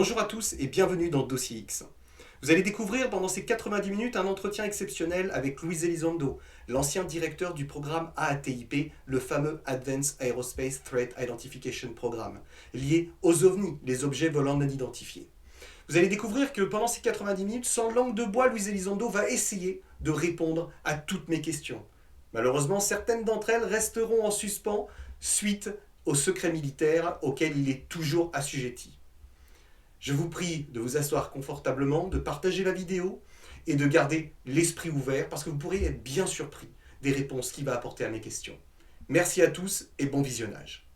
Bonjour à tous et bienvenue dans Dossier X. Vous allez découvrir pendant ces 90 minutes un entretien exceptionnel avec Luis Elizondo, l'ancien directeur du programme AATIP, le fameux Advanced Aerospace Threat Identification Program, lié aux OVNI, les objets volants non identifiés. Vous allez découvrir que pendant ces 90 minutes, sans langue de bois, Luis Elizondo va essayer de répondre à toutes mes questions. Malheureusement, certaines d'entre elles resteront en suspens suite au secret militaire auquel il est toujours assujetti. Je vous prie de vous asseoir confortablement, de partager la vidéo et de garder l'esprit ouvert parce que vous pourrez être bien surpris des réponses qu'il va apporter à mes questions. Merci à tous et bon visionnage.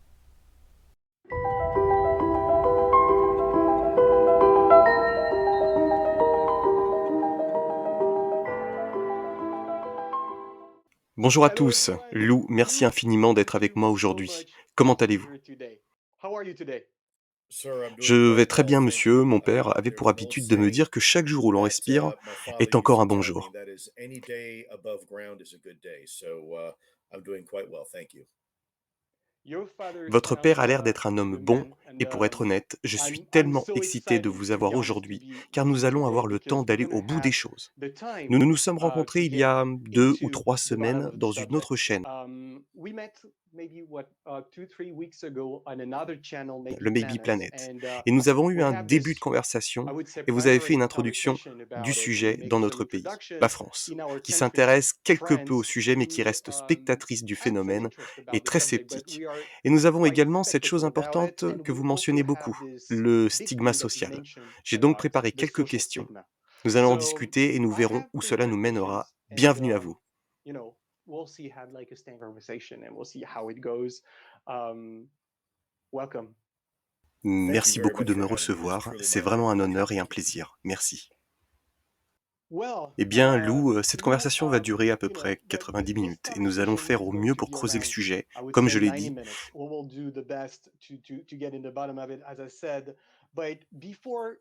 Bonjour à Hello tous. everyone. Lou, merci infiniment d'être avec moi Thank you so aujourd'hui. much Comment for being allez-vous? here today. How are you today? Je vais très bien, monsieur. Mon père avait pour habitude de me dire que chaque jour où l'on respire est encore un bon jour. Your father Votre père sounds a l'air d'être un like a homme good bon, man, and et pour être honnête, je suis I'm tellement so excité de excited, vous to be avoir honest, aujourd'hui, car with you nous allons today avoir le temps because we're d'aller gonna au bout des have choses. the time Nous nous sommes to rencontrés il y get a 2 ou 3 into the bottom semaines of the dans une autre subject. chaîne, We met maybe 2, 3 weeks ago on another channel, Maybe le Maybe Planet, Planet, and et nous avons eu we un have début de this, I conversation, would say, et vous avez fait une primary introduction conversation du about it. We sujet dans make some notre pays, la introductions France, in our qui country's s'intéresse quelque peu au friends sujet mais qui who reste spectatrice du have some phénomène interest et about the très subject, but sceptique. we are Et nous avons quite également cette chose skeptical about it. importante And que we vous also mentionnez have beaucoup, this le big stigma thing that you social. mentioned J'ai donc about préparé the quelques social questions. stigma. Nous allons en So discuter et nous I verrons have où cela nous prepared mènera. questions, and Bienvenue à vous. you know, we'll see, have like a standard conversation, and we'll see how it goes. Um, Welcome. Merci beaucoup de me recevoir, c'est vraiment un honneur et un plaisir. Merci. Well, Eh bien, Lou, cette Lou, conversation va durer à peu près the 90 this minutes et nous allons conversation faire is au going mieux to pour be creuser le around, sujet, I would comme say, je l'ai 90 dit. minutes. We will do the best to get in the bottom of it, as I said. But before,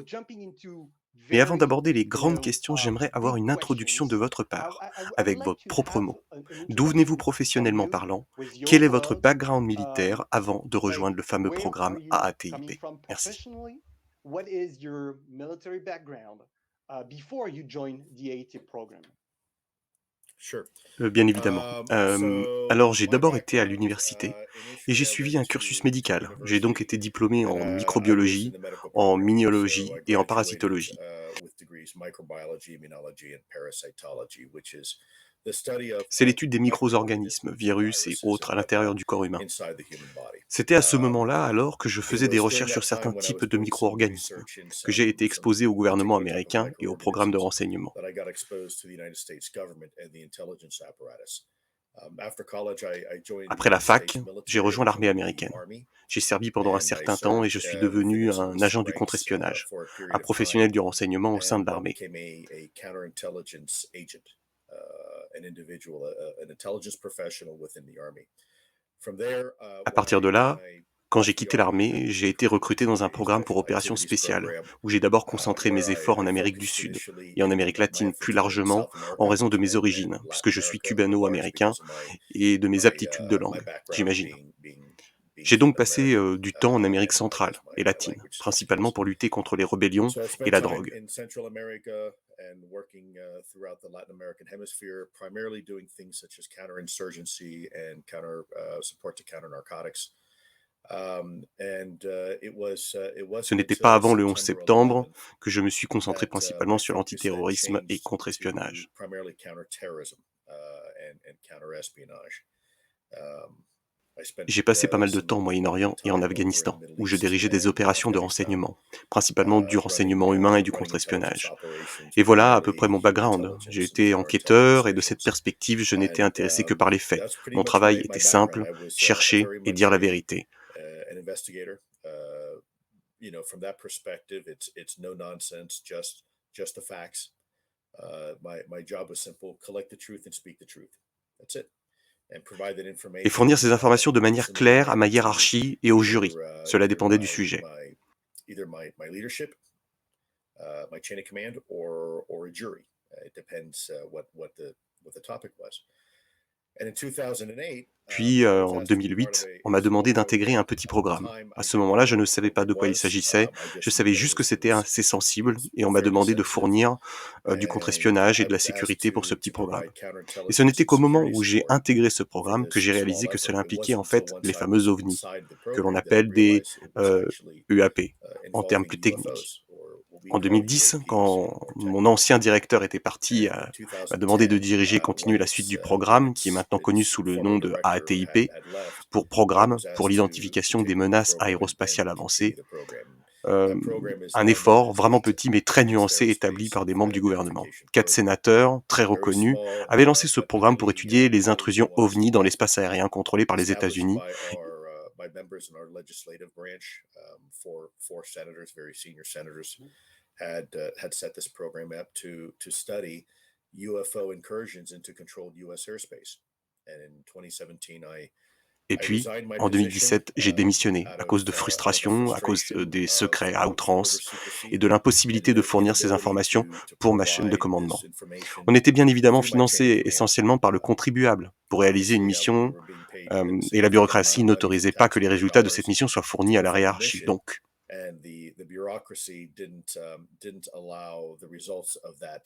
jumping into Mais avant very, d'aborder les grandes questions, j'aimerais avoir big une introduction de questions, votre I, part, I would avec like vos to propres have mots. an D'où venez-vous introduction from professionnellement you parlant? with your Quel est votre words. background militaire avant de rejoindre Like, le fameux where are programme you coming AATIP? from Merci. professionally? What is your military background before you join the AT program? Bien évidemment. Alors, j'ai d'abord été à l'université et j'ai suivi un cursus médical. J'ai donc été diplômé en microbiologie, en miniologie et en parasitologie. C'est l'étude des micro-organismes, virus et autres à l'intérieur du corps humain. C'était à ce moment-là alors que je faisais des recherches sur certains types de micro-organismes, que j'ai été exposé au gouvernement américain et au programme de renseignement. Après la fac, j'ai rejoint l'armée américaine. J'ai servi pendant un certain temps et je suis devenu un agent du contre-espionnage, un professionnel du renseignement au sein de l'armée. À partir de là, quand j'ai quitté l'armée, j'ai été recruté dans un programme pour opérations spéciales, où j'ai d'abord concentré mes efforts en Amérique du Sud et en Amérique latine plus largement en raison de mes origines, puisque je suis cubano-américain, et de mes aptitudes de langue, j'imagine. J'ai donc passé du temps en Amérique centrale et latine, principalement pour lutter contre les rébellions et la drogue. Ce n'était pas avant le 11 septembre que je me suis concentré principalement sur l'antiterrorisme et contre-espionnage. J'ai passé pas mal de temps au Moyen-Orient et en Afghanistan, où je dirigeais des opérations de renseignement, principalement du renseignement humain et du contre-espionnage. Et voilà à peu près mon background. J'ai été enquêteur et de cette perspective, je n'étais intéressé que par les faits. Mon travail était simple, chercher et dire la vérité. Et fournir ces informations de manière claire à ma hiérarchie et au jury. Cela dépendait du sujet. Puis, en 2008, on m'a demandé d'intégrer un petit programme. À ce moment-là, je ne savais pas de quoi il s'agissait, je savais juste que c'était assez sensible et on m'a demandé de fournir, du contre-espionnage et de la sécurité pour ce petit programme. Et ce n'était qu'au moment où j'ai intégré ce programme que j'ai réalisé que cela impliquait en fait les fameux OVNI, que l'on appelle des, UAP, en termes plus techniques. En 2010, quand mon ancien directeur était parti, m'a demandé de diriger et continuer la suite du programme, qui est maintenant connu sous le nom de AATIP, pour Programme pour l'identification des menaces aérospatiales avancées, hem, un effort vraiment petit mais très nuancé établi par des membres du gouvernement. 4 sénateurs, très reconnus, avaient lancé ce programme pour étudier les intrusions OVNI dans l'espace aérien contrôlé par les États-Unis. Had set this program up to study UFO incursions into controlled U.S. airspace. And in 2017, Et I puis, resigned my en position 2017, j'ai démissionné à cause de out of frustration, à cause, frustration des secrets à over outrance et secrecy de and l'impossibilité de the fournir ces inability informations to pour ma chaîne de provide this commandement. On information était bien évidemment through my chain of financé command. essentiellement par le contribuable pour réaliser une Obviously, we mission, were being paid et la significant amount bureaucratie of money from n'autorisait pas que les taxpayer résultats de cette dollars mission soient fournis to à la fund the hiérarchie. mission, Donc, and the bureaucracy didn't allow the results of that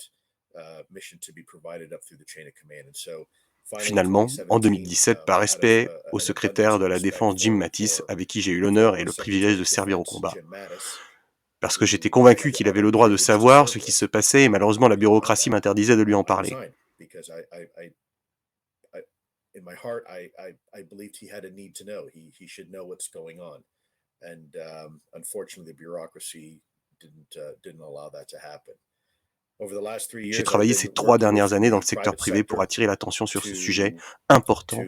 mission to be provided up through the chain of command. And so finally in finalement, en 2017, 2017, par out of respect au an abundance secrétaire of de la respect Défense Jim Mattis, avec qui j'ai eu l'honneur et le privilège Secretary de of servir au Defense combat, Jim Mattis, parce que j'étais who I convaincu had the qu'il avait honor le and droit de privilege to savoir serve ce qui with, se passait et malheureusement la bureaucratie m'interdisait de lui en I parler. resigned because in my heart, I believed he had a need to know. He should know what's going on, and unfortunately, the bureaucracy didn't allow that to happen. Over the last 3 J'ai years, I've travaillé ces been 3 working dernières with années dans le the secteur private privé pour sector attirer l'attention sur ce sujet to important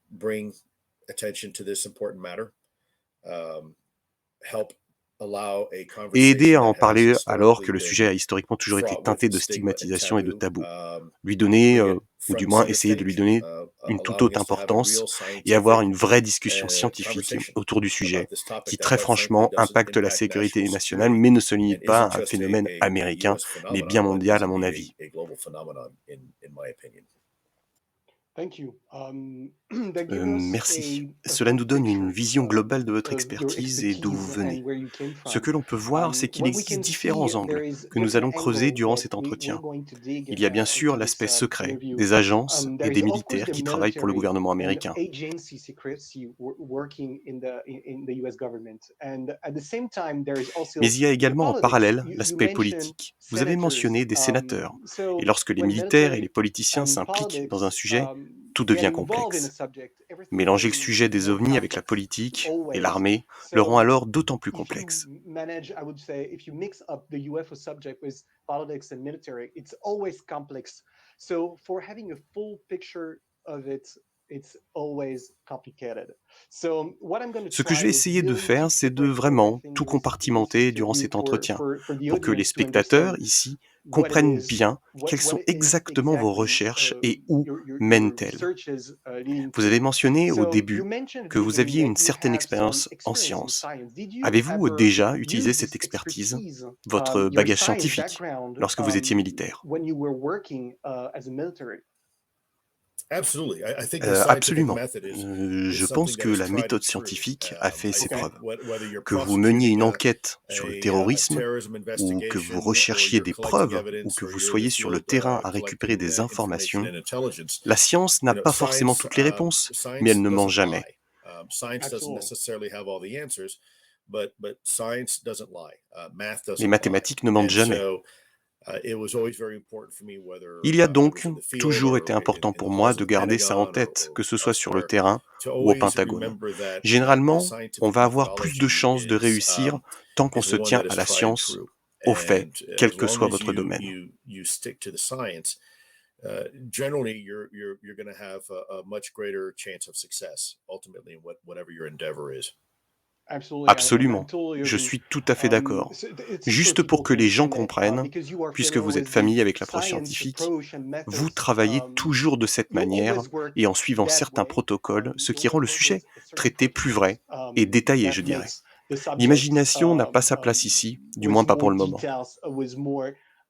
bring attention to this important matter, um, help allow a et aider conversation à en that has parler alors que historically le sujet been a historiquement toujours été fraught with teinté de stigma and stigmatisation et de taboo, tabous. Lui donner, bring it ou front du and moins center essayer de lui stage, donner une toute allowing autre us to have a importance real et avoir scientific une vraie discussion scientifique conversation autour du about sujet, this topic qui that, très quite frankly, franchement doesn't impacte la impact sécurité national nationale, security mais ne se and limite pas isn't à un just phénomène a américain, U.S. mais phenomenon, bien but mondial needs à to mon be avis. a global phenomenon, in my opinion. Thank you. That give us Merci. a Cela full nous donne une picture vision globale de votre of your expertise et d'où vous expertise and venez. where you came Ce from. que l'on peut voir, c'est qu'il What we existe can see, différents angles there is que nous different allons creuser angle durant that cet we're entretien. going to dig Il y a bien into sûr this l'aspect secret interview. des agences There et des is of course militaires the qui travaillent pour le military gouvernement and américain. agency secrecy working in the U.S. government, and at the same time there is Mais also il y a the également en politics. parallèle You l'aspect mentioned politique. Vous avez senators. mentionné des sénateurs. Et So lorsque les when militaires et les military politiciens and s'impliquent dans un politics sujet, tout get devient involved in a complexe. subject, everything Mélanger le getting sujet des more ovnis avec la complex politique et always. l'armée le rend So alors d'autant plus if you complexe. manage, I would say, if you mix up the UFO subject with politics and military, it's always complex. So for having a full picture of it, it's always complicated. So what I'm going to Ce que je try vais is essayer de really to faire, c'est de separate vraiment everything tout in this compartimenter durant interview cet entretien, for the pour que les audience to understand spectateurs ici what it comprennent is, bien quelles what sont it is exactement vos exactly recherches et où your mènent-elles. researches leading Vous avez to. mentionné au So you début mentioned at que the vous beginning aviez that une you certaine have some expérience en experience in sciences. science. Did you Avez-vous ever déjà utilisé use cette this expertise, expertise, votre your bagage science scientifique, background, lorsque vous étiez militaire? when you were working as a military? Absolutely. I think the scientific Absolument. method is Je pense something que that is la tried and méthode true. scientifique a fait I ses Okay. think preuves. whether you're Que vous meniez prosecuting une enquête sur le a terrorisme, terrorism ou que vous investigation, or recherchiez you're des collecting preuves, ou evidence, que or vous you're in the soyez sur le field terrain à récupérer collecting des information informations, and intelligence, la science n'a pas forcément toutes les réponses, mais elle science ne ment doesn't jamais. lie. Science doesn't Absolutely. necessarily have all the answers, but science doesn't lie. Math Les doesn't lie. mathématiques ne mentent And jamais. so it was always very important for me, whether Il y a I donc was in the field toujours or été important in the pour moi halls de of the garder ça en Pentagon tête, que or ce soit sur le elsewhere, terrain to ou au always Pentagone. remember that the Généralement, on scientific va avoir plus de methodology chances de réussir tant qu'on is se one tient that à is la tried and science, true. aux faits, And quel as que long soit as votre domaine. you stick to the science, generally you're going to have a much greater chance of success ultimately in whatever your endeavor is. Absolutely. I Absolument. totally Je agree. suis tout à fait d'accord. So it's key for Juste pour people que to les gens understand that comprennent, because you are puisque familiar vous êtes with the familier avec l'approche science scientifique, approach and vous methods, travaillez toujours de cette you manière always work et en suivant that certains way. protocoles, ce You qui rend always le work with sujet a certain traité plus vrai et détaillé, je that dirais. makes the subject L'imagination n'a pas sa place ici, du moins with pas pour more le moment. details, with more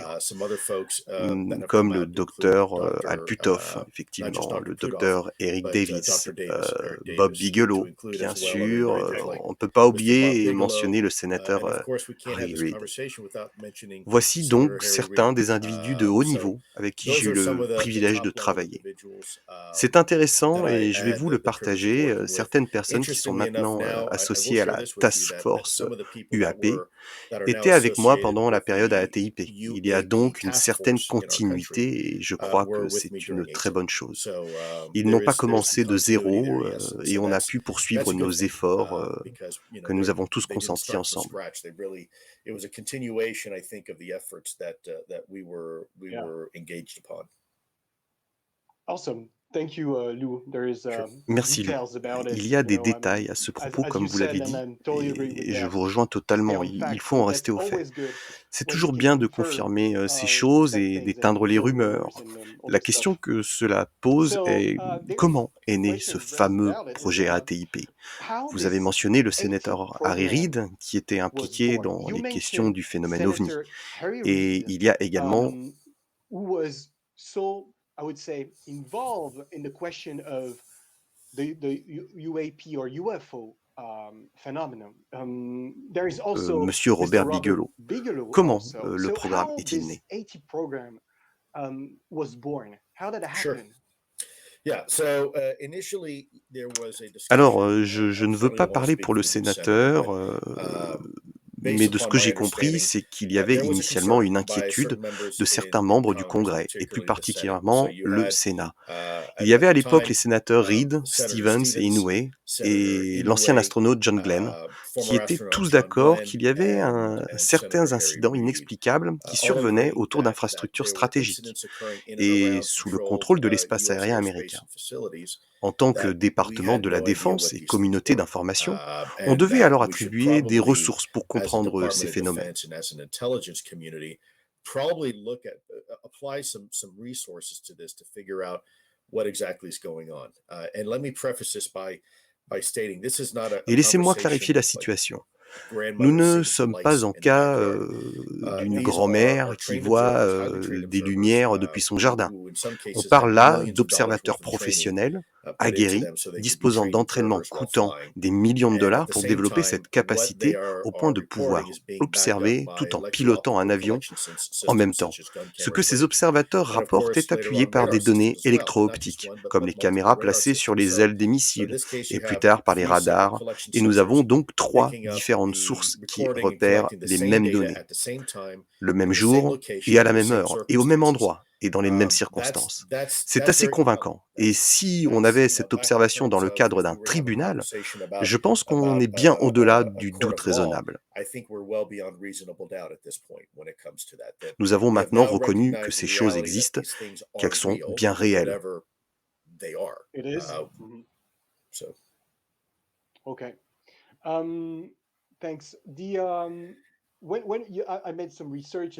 souffrir. some other folks that have Comme come le out, including docteur Dr. Alputov, Not just effectivement, Dr. le Puthoff, docteur Eric but Davis, Dr. Davis, Eric Bob Davis, to Bigelow, include bien as well other sûr. individuals like On ne peut pas Mr. Bob oublier et Bigelow. mentionner le sénateur And of course, we can't have Harry this Reid. conversation without mentioning Voici Senator donc Harry Reid. certains des individus de haut So niveau avec qui those j'ai eu are some le of the privilège de top level travailler. individuals C'est that intéressant I et je vais had vous le the privilege of partager. working with. Certaines personnes qui sont Interestingly enough, maintenant now I will associées à share la this with you Task that Force some of the people UAP that are now étaient avec moi associated pendant la with période the AATIP. Il y a UAP donc une task certaine force in our country continuité et je crois were que with me c'est une during très ATIP. bonne chose. So Ils n'ont pas there's some commencé de continuity there, zéro yes, et and on a that's pu poursuivre a nos good thing efforts because que nous avons tous they didn't consentis start from ensemble. scratch. It was a continuation, I think, of the efforts that we Yeah. were engaged upon. Awesome. Thank you, Lou. There is Sure. Merci Lou. details about Il it. y a des détails à ce propos, As comme you vous l'avez said, and dit, I totally agree with et je that. vous rejoins Stay totalement. on Il fact. faut en So rester that's aux faits. always good C'est when we toujours can bien de confirm confirmer ces choses said et things and d'éteindre les no rumeurs. rumors and all La that question stuff. que cela pose So est there is comment est a né ce question raised fameux about it is projet ATIP? how Vous avez this mentionné le 80 sénateur Harry program Reid qui était was impliqué born. dans You les questions mentioned du phénomène OVNI. Senator Harry Et Reid, il y a également who was so, I would say, involved in the question of the UAP or UFO phenomenon. There is also Monsieur Mr. Robert Robert Bigelow. Bigelow Comment also. le So programme how est-il this né? 80 program was born? How did it Sure. happen? Yeah. So initially, there was a Alors, discussion. je ne veux Certainly pas don't want to parler speak pour le for the senator, sénateur, but mais based de ce upon que my j'ai compris, understanding, c'est qu'il y avait there was a initialement concern une by inquiétude certain members de certains in membres du Congress, Congrès, et plus particularly the Senate. So particulièrement you le had Sénat. Il y avait at à the l'époque les time sénateurs Reid, Senator Stevens et Stevens, Inouye, Senator et l'ancien Inouye, astronaute John Glenn, qui former étaient astronaut tous John d'accord Glenn, qu'il y avait and Senator certains Harry incidents Reid, inexplicables qui all survenaient agreeing autour that d'infrastructures there were stratégiques incidents occurring in and et around sous le controlled contrôle de l'espace U.S. aérien airspace américain. and facilities. En tant que That we département had de la no idea Défense what et these things communauté were, d'information, on and devait that alors we should attribuer des probably, ressources pour as a comprendre ces Department of phénomènes. Defense and as an intelligence community, probably look at apply some resources to this to figure out what exactly is going on. And let me preface this by stating this is not a Et laissez-moi clarifier conversation la like situation. Nous grandmother ne singing some sommes pas lights en in the cas backyard. d'une These grand-mère are qui trained voit observers, highly trained des observers, lumières depuis son jardin. who in some On cases have parle là millions of dollars d'observateurs worth of training professionnels, put into aguerris, them so they can be disposant trained d'entraînements observers while coûtant flying. des millions de And at dollars the pour same développer time, cette what they capacité au point are de reporting pouvoir is being backed up observer by tout en pilotant un electro-optical avion collection en même systems temps. such as gun Ce camera que ces equipment, observateurs and of rapportent est course later appuyé on par des radar données systems as well, but not just électro-optiques, one, comme les multiple caméras radar placées sur systems. les ailes des So in missiles, this case, et you plus have tard par les 3 signal radars. collection Et nous avons sensors donc 3 picking up différentes the sources qui recording and repèrent collecting the les same mêmes data données, at the same time le in même the same jour et location à la under the même same heure, et au même circumstances. endroit, et dans les mêmes That's circonstances. that's C'est that's assez very compelling. convaincant. Et si on avait cette Back in observation dans terms le of cadre if d'un we were to have a tribunal, conversation je pense qu'on est about bien au-delà a du court doute of law, raisonnable. I think we're well beyond reasonable doubt at this point when it comes to that. That Nous avons we have maintenant now reconnu que recognized ces the choses reality that existent, these things are qu'elles sont real, bien réelles. whatever they are. It is. So Okay. Thanks. When I made some research.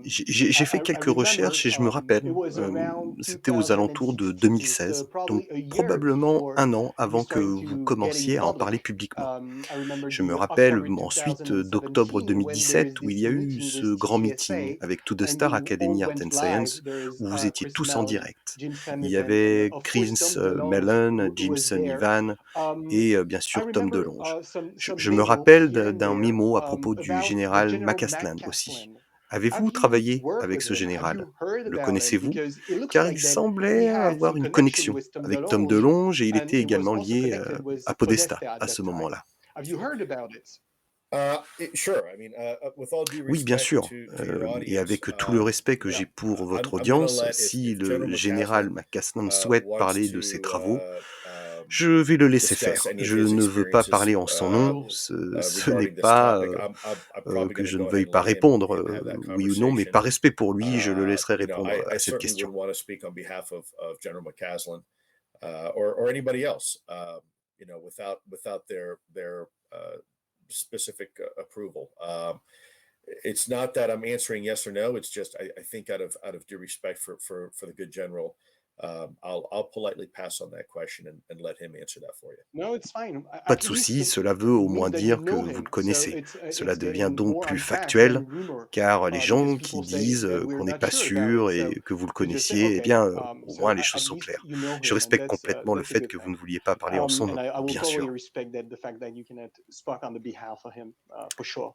J'ai fait I quelques remember recherches et je me rappelle, it was around c'était aux alentours de 2016, so 2016, donc probably a year probablement before un an we avant que started vous to getting commenciez à en parler public. publiquement. I remember Je me the rappelle October ensuite d'octobre 2017 when there 2017 is où il this y a eu meeting ce with grand meeting TGSA avec To The and Star we all Academy Art went and live. Science There is où vous étiez Chris tous en Mellon, direct. Jim Il y Samivan, and avait of course Chris Tom DeLonge Mellon, who was Jimson there. Ivan Um, et bien I sûr Tom remember DeLonge. some Je me memo rappelle here and d'un there mémo à propos du about the général General McCaslin aussi. McCaslin. Have Avez-vous you travaillé worked avec with ce him? Have général? you heard Le about him? connaissez-vous? Because it looks Car il like that he semblait had avoir some une connection connexion with Tom avec Tom DeLonge, DeLonge et il and était he was également also lié connected with à Podesta Podesta at à that ce time. moment-là. Have you heard about it? Sure. I mean, with all due Oui, bien respect sûr, to your et audience, avec tout le respect que Yeah. j'ai pour votre I'm going to audience, let si if General le général McCaslin McCaslin souhaite wants parler de ses to travaux, je vais le laisser discuss faire. any of Je his ne veux pas experiences parler en son nom, Cool. ce n'est regarding this pas topic, I'm probably que going to je ne go ahead veuille and pas let répondre, him have that oui ou non, mais conversation. par respect pour lui, je le laisserai répondre I à cette certainly question. wouldn't want to speak on behalf of General McCaslin or anybody else, without their specific approval. It's not that I'm answering yes or no. It's just I think out of due respect for the good general, I'll politely pass on that question and let him answer that for you. No, it's fine. Pas de At least souci, cela veut au it moins means that you dire que know vous le him. So connaissez. it's Cela devient getting donc more plus on fact factuel, than rumor. car les Because gens qui people say disent we're qu'on n'est not pas sure about sûr it. So et que vous le we just say connaissiez, eh okay. bien, au So moins les choses at sont least claires. you know Je him, and respecte complètement le that's a fait good que vous thing. ne vouliez pas parler en son nom, And I will bien totally sûr. respect that the fact that you cannot speak on the behalf of him for sure.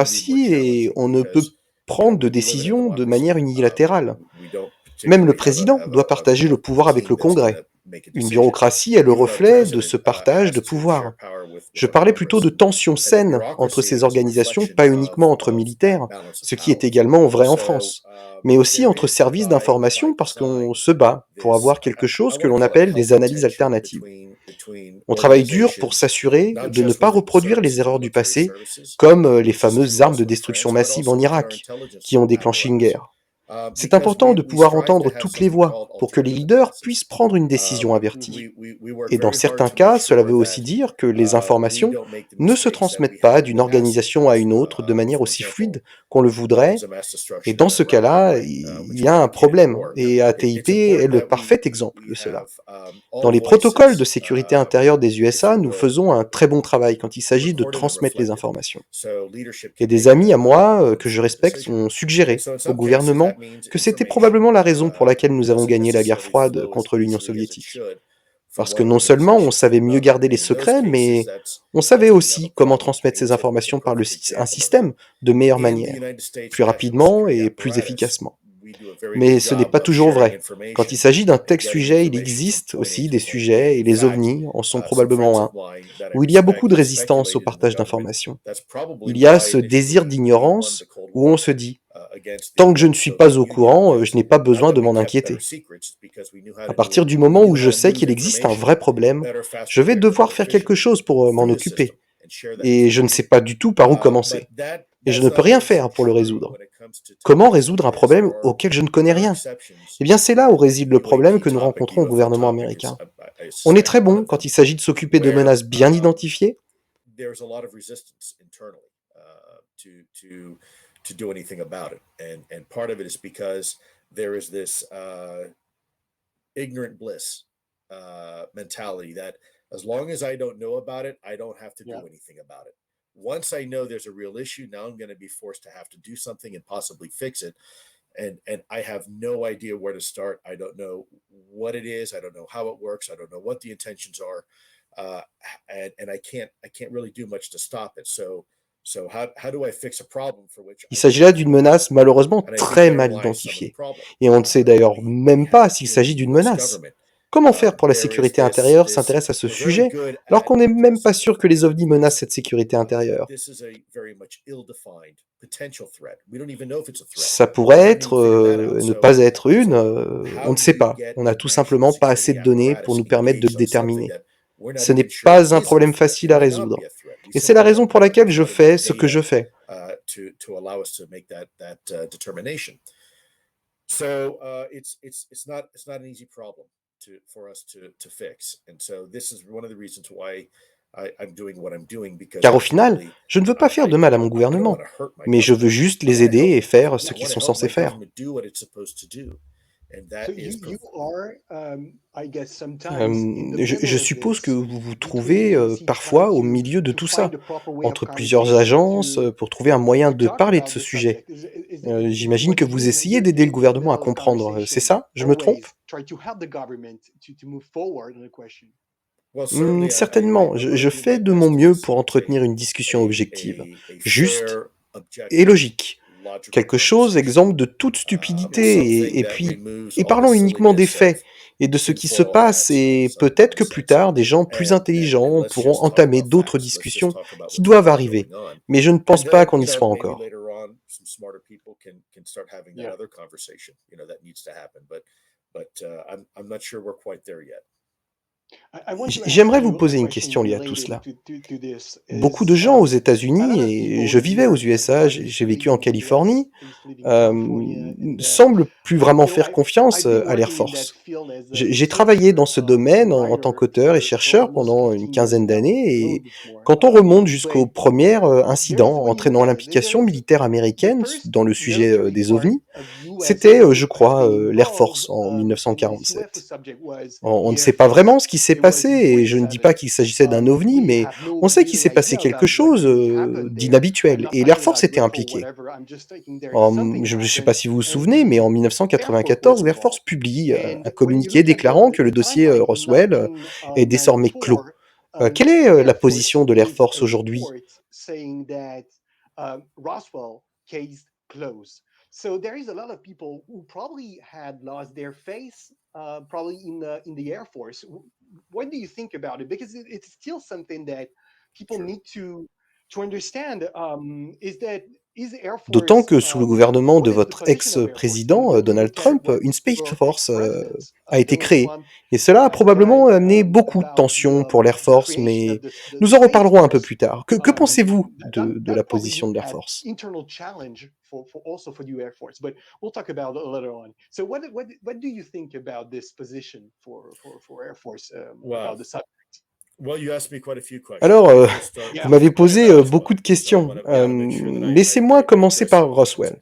démocratie et on ne peut prendre de décision de manière unilatérale. Même le président doit partager le pouvoir avec le Congrès. Une bureaucratie est le reflet de ce partage de pouvoir. Je parlais plutôt de tensions saines entre ces organisations, pas uniquement entre militaires, ce qui est également vrai en France, mais aussi entre services d'information parce qu'on se bat pour avoir quelque chose que l'on appelle des analyses alternatives. On travaille dur pour s'assurer de ne pas reproduire les erreurs du passé, comme les fameuses armes de destruction massive en Irak, qui ont déclenché une guerre. C'est important de pouvoir entendre toutes les voix pour que les leaders puissent prendre une décision avertie. Et dans certains cas, cela veut aussi dire que les informations ne se transmettent pas d'une organisation à une autre de manière aussi fluide qu'on le voudrait, et dans ce cas-là, il y a un problème, et ATIP est le parfait exemple de cela. Dans les protocoles de sécurité intérieure des USA, nous faisons un très bon travail quand il s'agit de transmettre les informations. Et des amis à moi que je respecte ont suggéré au gouvernement que c'était probablement la raison pour laquelle nous avons gagné la guerre froide contre l'Union soviétique. Parce que non seulement on savait mieux garder les secrets, mais on savait aussi comment transmettre ces informations par un système de meilleure manière, plus rapidement et plus efficacement. Mais ce n'est pas toujours vrai. Quand il s'agit d'un tel sujet, il existe aussi des sujets, et les ovnis en sont probablement un, où il y a beaucoup de résistance au partage d'informations. Il y a ce désir d'ignorance où on se dit « Tant que je ne suis pas au courant, je n'ai pas besoin de m'en inquiéter. » À partir du moment où je sais qu'il existe un vrai problème, je vais devoir faire quelque chose pour m'en occuper. Et je ne sais pas du tout par où commencer. Et je ne peux rien faire pour le résoudre. Comment résoudre un problème auquel je ne connais rien? Eh bien, c'est là où réside le problème que nous rencontrons au gouvernement américain. On est très bon quand il s'agit de s'occuper de menaces bien identifiées, to do anything about it. And part of it is because there is this ignorant bliss mentality that as long as I don't know about it, I don't have to do anything about it. Once I know there's a real issue, now I'm going to be forced to have to do something and possibly fix it. And I have no idea where to start. I don't know what it is. I don't know how it works. I don't know what the intentions are. And I can't really do much to stop it. So how do I fix a problem for which il s'agit là d'une menace malheureusement très mal identifiée. Et on ne sait d'ailleurs même pas s'il s'agit d'une menace. Comment faire pour la sécurité intérieure s'intéresse à ce sujet alors qu'on n'est même pas sûr que les ovnis menacent cette sécurité intérieure? Ça pourrait être, ne pas être une, on ne sait pas. On n'a tout simplement pas assez de données pour nous permettre de le déterminer. Ce n'est pas un problème facile à résoudre. Et c'est la raison pour laquelle je fais ce que je fais. Car au final, je ne veux pas faire de mal à mon gouvernement, mais je veux juste les aider et faire ce qu'ils sont censés faire. Je suppose que vous vous trouvez parfois au milieu de tout ça, entre plusieurs agences, pour trouver un moyen de parler de ce sujet. J'imagine que vous essayez d'aider le gouvernement à comprendre, c'est ça? Je me trompe? Certainement, je fais de mon mieux pour entretenir une discussion objective, juste et logique. Quelque chose exempt de toute stupidité, et parlons uniquement des faits et de ce qui se passe, et peut-être que plus tard, des gens plus intelligents pourront entamer d'autres discussions qui doivent arriver, mais je ne pense pas qu'on y soit encore. J'aimerais vous poser une question liée à tout cela. Beaucoup de gens aux États-Unis, et je vivais aux USA, j'ai vécu en Californie, semblent plus vraiment faire confiance à l'Air Force. J'ai travaillé dans ce domaine en tant qu'auteur et chercheur pendant une quinzaine d'années, et quand on remonte jusqu'aux premiers incidents entraînant l'implication militaire américaine dans le sujet des ovnis, c'était, je crois, l'Air Force en 1947. On ne sait pas vraiment ce qui s'est passé, et je ne dis pas qu'il s'agissait d'un ovni, mais on sait qu'il s'est passé quelque chose d'inhabituel, et l'Air Force était impliquée. Je ne sais pas si vous vous souvenez, mais en 1994, l'Air Force publie un communiqué déclarant que le dossier Roswell est désormais clos. Quelle est la position de l'Air Force aujourd'hui? So there is a lot of people who probably had lost their face, probably in the Air Force. What do you think about it? Because it's still something that people True. need to understand. Is that is Air D'autant Force que sous le gouvernement de what is the votre position of Air Force in ex-président, the Donald military? Trump, une Space Your Force ex-president, a été Donald créée. Trump, Et cela a has cried probablement amené beaucoup de about tensions pour l'Air the Force, creation mais of the nous en Space reparlerons un peu Force. plus tard. Que pensez-vous That de that la probably position de l'Air had Force? internal challenge for also for the Air Force, but we'll talk about it later on. So what do you think about this position for Air Force Wow. about the subject? Well, you asked me quite a few questions. Alors, Let me first start Yeah. vous with m'avez Roswell. posé beaucoup de questions. I wanna make sure that I Laissez-moi commencer address par your questions. Roswell.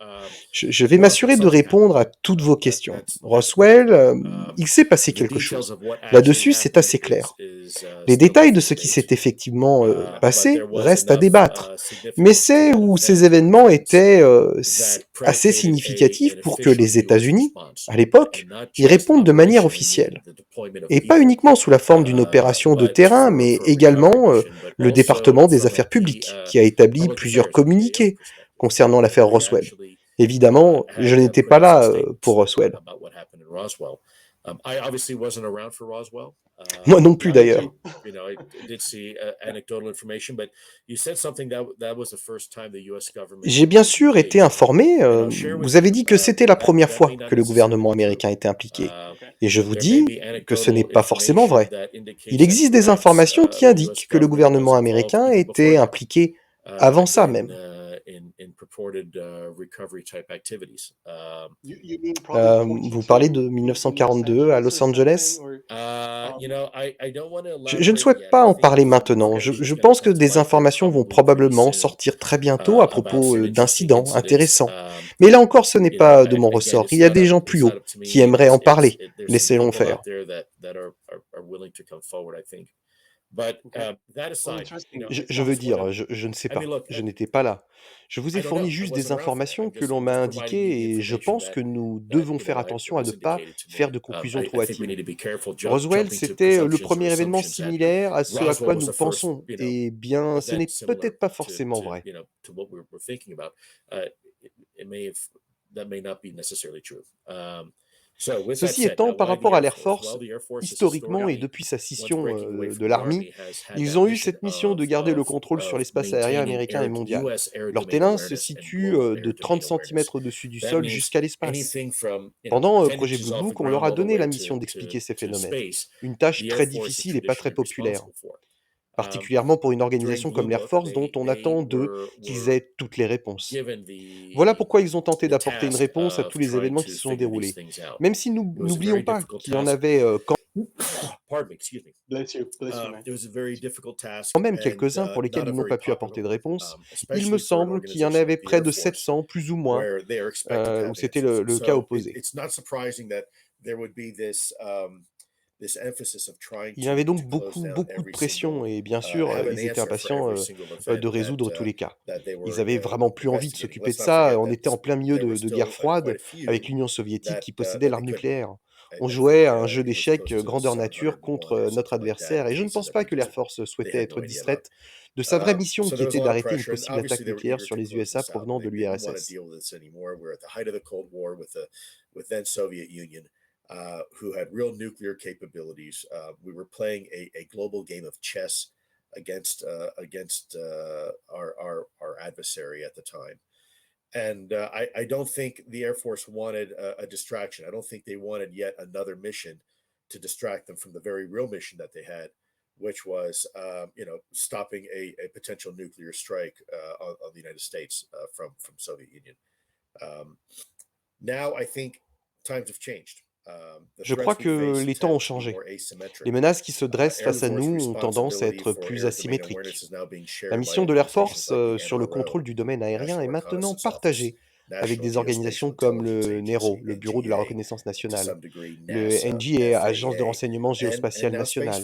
Je vais Well, m'assurer de something répondre à happened. toutes vos That- questions. that's Roswell, clear. il s'est passé The quelque details chose. of what actually Là-dessus, c'est happened assez clair. is, Les still détails up de for ce qui debate. s'est effectivement But passé there was restent à enough, débattre. significance Mais c'est to that où event ces événements that étaient that assez predicated significatifs an pour que official les US États-Unis, response, à l'époque, and not y just répondent de manière operationally, officielle. the deployment of Et pas people, uniquement sous la forme d'une opération de but terrain, mais for a recovery également mission, but le also département des from affaires the publiques, qui a établi public plusieurs affairs, the PAO communiqués perspective. concernant l'affaire They Roswell. actually Évidemment, je had n'étais pas put out some là statements pour Roswell. about what happened in Roswell. I obviously wasn't around for Roswell. Moi non plus I d'ailleurs. did, I did see anecdotal information, but you said something that was the first time the U.S. government J'ai bien was sûr été engaged. informé. And I'll share with Vous avez you dit que c'était la that première fois may not que le gouvernement necessarily be true. américain était impliqué. Okay. Et je vous There may dis be que ce n'est anecdotal pas forcément information vrai. that Il indicates that existe des perhaps informations qui the US indiquent que le government was gouvernement involved américain even était before that impliqué avant ça même. in purported recovery type activities. You mean probably Vous parlez 42 de in 1942 à Los Los Angeles Angeles? or I don't want to Je ne elaborate souhaite yet. pas I en think parler some maintenant. information is Je going to pense que come to des light here informations vont probably pretty probablement soon sortir très bientôt à about propos some interesting d'incidents incidents. intéressants. Mais là encore, ce n'est pas de mon Again, ressort. it's Il y a not des up, gens plus it's not haut up to me. qui aimeraient en parler. There's some Laissez-les people faire. out there that are willing to come forward, I think. But Okay. that aside, Interesting. Je veux dire, je ne sais pas. look, Je n'étais pas là. Je vous ai I don't fourni know. I juste des wasn't around for that. informations que I'm l'on m'a just providing you indiquées the et je information pense que nous devons faire attention à was ne pas indicated to me. faire de conclusions trop I think we hâtives. need to be careful Roswell, jumping to c'était le presumptions or premier événement assumptions that similaire à ce à Roswell quoi was nous the first, pensons. Eh bien, ce event n'est similar peut-être pas to forcément vrai. to what we're thinking about. That may not be necessarily true. So with that Ceci said, étant, now par why the rapport à Air l'Air Force? Force, Well, the Air Force has historiquement et historically, depuis sa once scission breaking away de from the l'armée, Army, has had ils that ont eu mission cette mission de garder le contrôle sur l'espace aérien maintaining américain et mondial. US air Leur domain terrain se awareness and situe global de air 30 domain awareness. cm au-dessus du That sol means jusqu'à l'espace. anything from Pendant 10 Projet inches Blue off the Book, on ground leur a all the donné way la mission to d'expliquer ces phénomènes. space. Une tâche The très Air Force is difficile et pas très traditionally populaire, responsible for. particulièrement pour une During organisation Blue comme l'Air Book, Force dont on they attend d'eux qu'ils were aient toutes les réponses. given Voilà pourquoi ils ont tenté the d'apporter une task réponse à tous of les trying événements to qui se sont figure these déroulés. things out. Même si nous It was a n'oublions very pas difficult qu'il y en task. avait Pardon me, excuse me. Bless you, man. It was a very difficult task, quand même and quelques-uns pour lesquels not a ils n'ont very pas pu popular apporter de one, réponse. Il especially me for an semble qu'il y en organization avait like the près Air de Force, 700, plus ou moins, where they are expected to où have c'était answers. le cas So opposé. it's not surprising that there would be this emphasis of trying Il y avait to donc close down beaucoup de every pression single et bien sûr, have an ils étaient answer for impatients every single de event résoudre tous les cas. that they Ils were avaient vraiment plus envie de investigating. s'occuper de Let's not ça. forget On that était en plein milieu there were de guerre still froide quite a few avec l'Union soviétique that qui possédait they l'arme couldn't. nucléaire. On I jouait think à un jeu it was d'échecs close to grandeur nature 701 contre or notre something like that adversaire et je ne cases, pense I pas think, que l'Air that Force they souhaitait had être no idea about. distraite de sa vraie mission So qui there was était a lot of d'arrêter une pressure, and possible attaque obviously they were nucléaire eager sur to les close USA this out. provenant de They didn't want to l'URSS. deal with this anymore. We're at the height of the Cold War with then Soviet Union, who had real nuclear capabilities. We were playing a global game of chess against our adversary at the time. And I don't think the Air Force wanted a distraction. I don't think they wanted yet another mission to distract them from the very real mission that they had, which was, stopping a potential nuclear strike on the United States from Soviet Union. Now I think times have changed. Je crois que les temps ont changé. Les menaces qui se dressent face à nous ont tendance à être plus asymétriques. La mission de l'Air Force sur le contrôle du domaine aérien est maintenant partagée avec des organisations comme le NERO, le Bureau de la reconnaissance nationale, le NGA, Agence de renseignement géospatial nationale,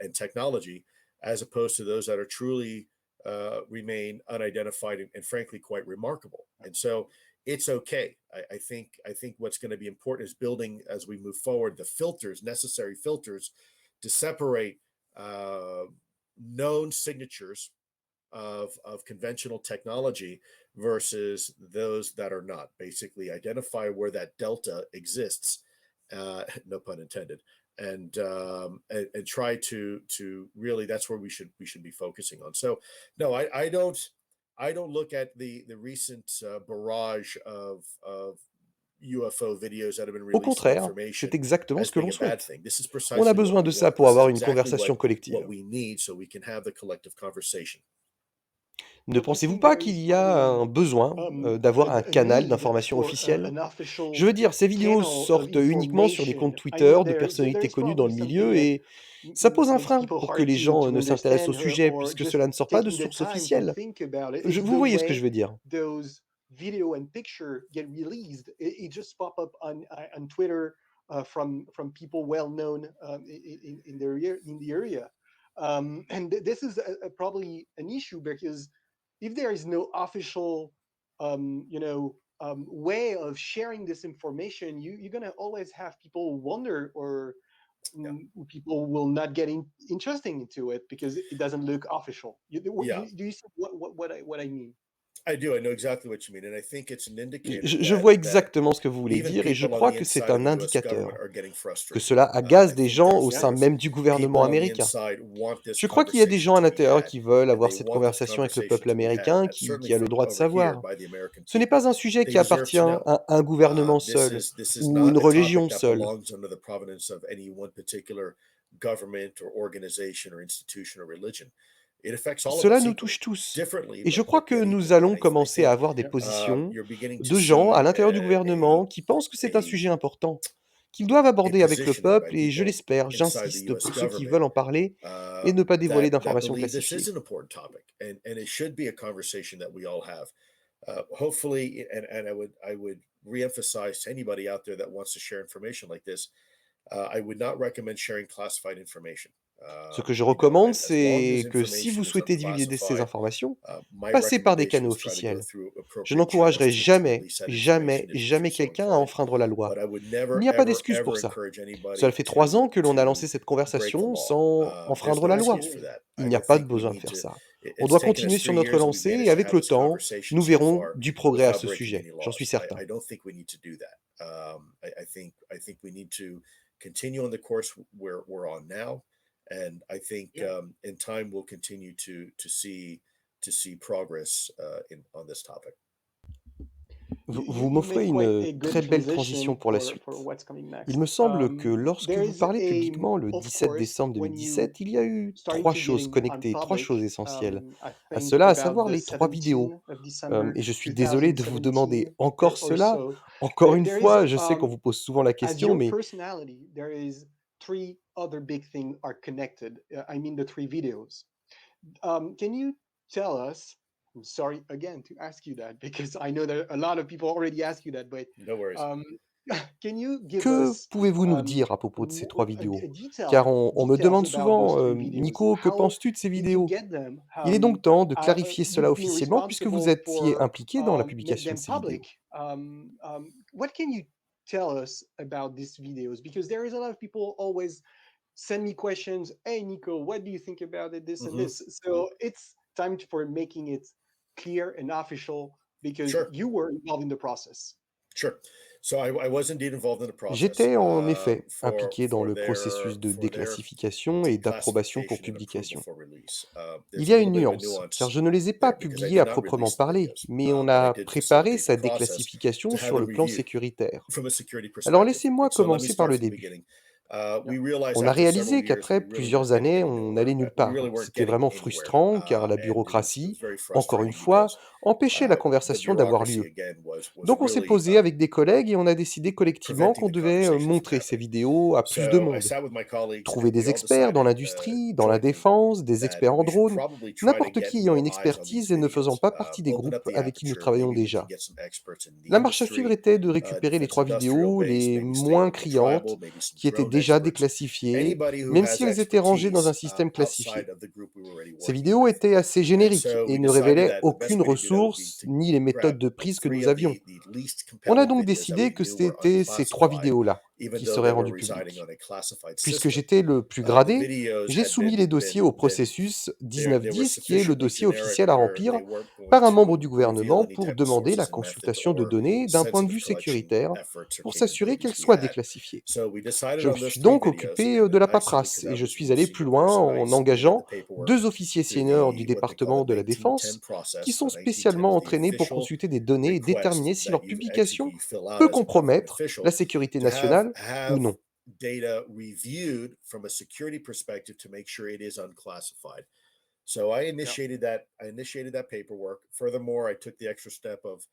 and technology, as opposed to those that are truly remain unidentified and frankly quite remarkable. And so it's okay. I think what's going to be important is building, as we move forward, the filters, necessary filters, to separate known signatures of conventional technology versus those that are not. Basically, identify where that delta exists, no pun intended, and try to really that's where we should be focusing on. So, no, I don't look at the recent barrage of UFO videos that have been Au released and contraire, c'est information exactement as ce que being l'on a bad souhaite. thing. This is On a precisely what besoin we de ça want. pour This is avoir une exactly conversation what collective. we need so we can have the collective conversation. Ne Don't you pensez-vous think pas there qu'il is y a un probably besoin d'avoir un a canal need d'information for officiel? an Je official veux dire, ces vidéos channel of sortent uniquement sur des information? comptes I know Twitter de there personnalités is connues dans probably le something milieu that et ça pose un makes frein people pour que hard les gens to ne s'intéressent understand au sujet or puisque just cela ne sort pas de taking the source time to officielle. think about it. It's Vous the voyez ce que je way veux dire? those video and picture get released. It just pop up on Twitter from people well known in the area. And this is probably an issue because if there is no official way of sharing this information, you're going to always have people wonder or Yeah. people will not get interesting into it because it doesn't look official. Yeah, Do you see what I mean? I do. I know exactly what you mean, and I think it's an indicator Je vois that exactement ce que vous voulez even dire et je people on crois the que c'est inside of un the U.S. government indicateur are getting que frustrated. cela agace I des think gens au sein there's même du gouvernement people on the américain. inside want this Je crois qu'il y a des conversation gens à to be l'intérieur had, qui veulent and avoir they cette want this conversation avec le conversation peuple to be had, américain certainly qui a le from droit de over here savoir. by the American Ce n'est people. pas un sujet They qui deserve appartient to à know. un gouvernement This seul is ou une not a religion topic that seule. belongs under the providence of any one particular government or organization or institution or religion. It affects all of Cela us nous equally, touche tous. differently, Et je crois que yet nous equally. allons And I commencer à think avoir des positions you're beginning to de gens à see l'intérieur du gouvernement qui pensent que c'est un sujet important, qu'ils doivent a aborder avec le positioning by peuple, et je people l'espère, inside the j'insiste U.S. pour ceux qui government veulent en parler et ne pas dévoiler that d'informations believe this is classifiées. an important topic, and it should be a conversation that we all have. Hopefully, and I would reemphasize to anybody out there that wants to share information like this, I would not recommend sharing classified information. Ce que je You know, recommande, as long as c'est que si vous information is souhaitez divulguer ces unclassified, informations, my passez par des recommendation canaux is try to go officiels. through Je appropriate channels n'encouragerai to jamais, release that jamais, information if jamais you're so quelqu'un à inclined. enfreindre la loi. But I would Il never, n'y a pas ever, d'excuse ever pour ça. encourage Cela anybody fait 3 ans que l'on a lancé to cette break the conversation law. sans There's enfreindre no la loi. excuse for that. Il I n'y a don't pas de think we besoin de need faire to. ça. On It's doit taken us continuer sur 3 notre years, and we've lancée et managed to avec have le this temps, conversation nous so verrons far du progrès à without ce breaking sujet. any J'en suis laws. certain. I don't think we need to do that. I think we need to continue on the course we're on now, and I think in time we'll continue to see progress on this topic. Vous You m'offrez made quite a une good très belle transition transition pour la for suite. what's coming Il next. me semble que lorsque There vous is parlez publiquement le of 17 course, décembre when you 2017, il y a eu starting 3 to choses getting on connectées, 3 choses public, essentielles. I À think cela, à about savoir the les 3 vidéos. 17th of December Et je suis désolé de vous demander 2017 encore or cela. so. Encore une There is, fois, je sais qu'on vous pose souvent la as question, your mais personality, there is 3 other big things are connected. I mean the 3 videos. Can you tell us? I'm sorry again to ask you that because I know that a lot of people already ask you that, but No worries. can you give que us pouvez-vous nous dire à propos de ces 3 a vidéos? detail, Car on me details demande about those souvent, 3 videos? Nico, que How penses-tu de ces did you vidéos? get them? Il est donc temps de clarifier cela You've been officiellement puisque vous responsible étiez for impliqué dans la make publication de them ces vidéos. public. What can you tell us about these videos? Because there is a lot of people always send me questions. Hey, Nico, what do you think about it? This and this. So it's time for making it clear and official because Sure. you were involved in the process. Sure. So I was indeed involved in the process. J'étais en effet for impliqué dans le their processus de for their déclassification et d'approbation pour classification and approval publication. for release. Il There's y a a little une bit of a nuance, car nuance je ne les ai pas there because I publiés did à not proprement release the parler, videos, mais on but I a did préparé facilitate sa the process déclassification to sur have le the plan review sécuritaire. from a security Alors perspective. laissez-moi So let me commencer par start le from the début. beginning. We realized On a after several réalisé years qu'après we really plusieurs weren't getting années, on n'allait anywhere. nulle We really part. weren't C'était getting vraiment anywhere. frustrant car la And it was bureaucratie, very encore une frustrating fois, because empêchait la the conversation d'avoir bureaucracy lieu. again was Donc on s'est really posé avec des collègues et on a décidé collectivement preventing qu'on the devait conversation from montrer ces happening. vidéos à plus de So I monde. sat with my colleagues Trouver and we des all experts dans decided l'industrie, dans la jointly défense, des that experts en we should drone, probably try to n'importe get qui ayant more une eyes on these expertise et ne faisant videos. pas partie des Open groupes up the avec qui nous aperture. travaillons Maybe we déjà. could get some experts in the La marche à suivre industry, était de récupérer les defense 3 industrial vidéos base, les maybe state, moins maybe tribal, criantes, maybe some qui étaient drone déjà experts. déclassifiées, Anybody who même has si elles étaient rangées dans un expertise système classifié. outside of the group we were already Ces working vidéos with. étaient assez And génériques so et we ne decided révélaient that the best aucune way to do that would be ressource ni les to méthodes grab de prise que 3 nous of avions. the least On a compelling donc videos that décidé we que knew were c'était ces 3 unclassified vidéos-là, even qui though seraient they were rendus residing publics. on a classified Puisque system. j'étais le plus The gradé, videos j'ai had soumis les dossiers au processus they were 1910, qui est le sufficiently dossier generic officiel à where remplir they weren't going par un membre to du reveal gouvernement any pour type of demander la sources and methods consultation de or données d'un point de sensitive vue collection sécuritaire efforts or pour s'assurer capabilities qu'elles we soient had. déclassifiées. So we decided Je me on those suis 3 donc videos, occupé de la and I said, paperasse because I et je was the suis most allé plus senior loin person, I en submitted the engageant paperwork 2 officiers through seniors du what they call département the de la 1910 Défense qui process. sont 1910 spécialement is the entraînés pour official consulter des données et déterminer request si that leur you execute, publication you fill out peut as a government compromettre la official sécurité to nationale ou have non. data reviewed from a security perspective to make sure it is unclassified. So I Yeah. initiated that paperwork. Furthermore, I took the extra step of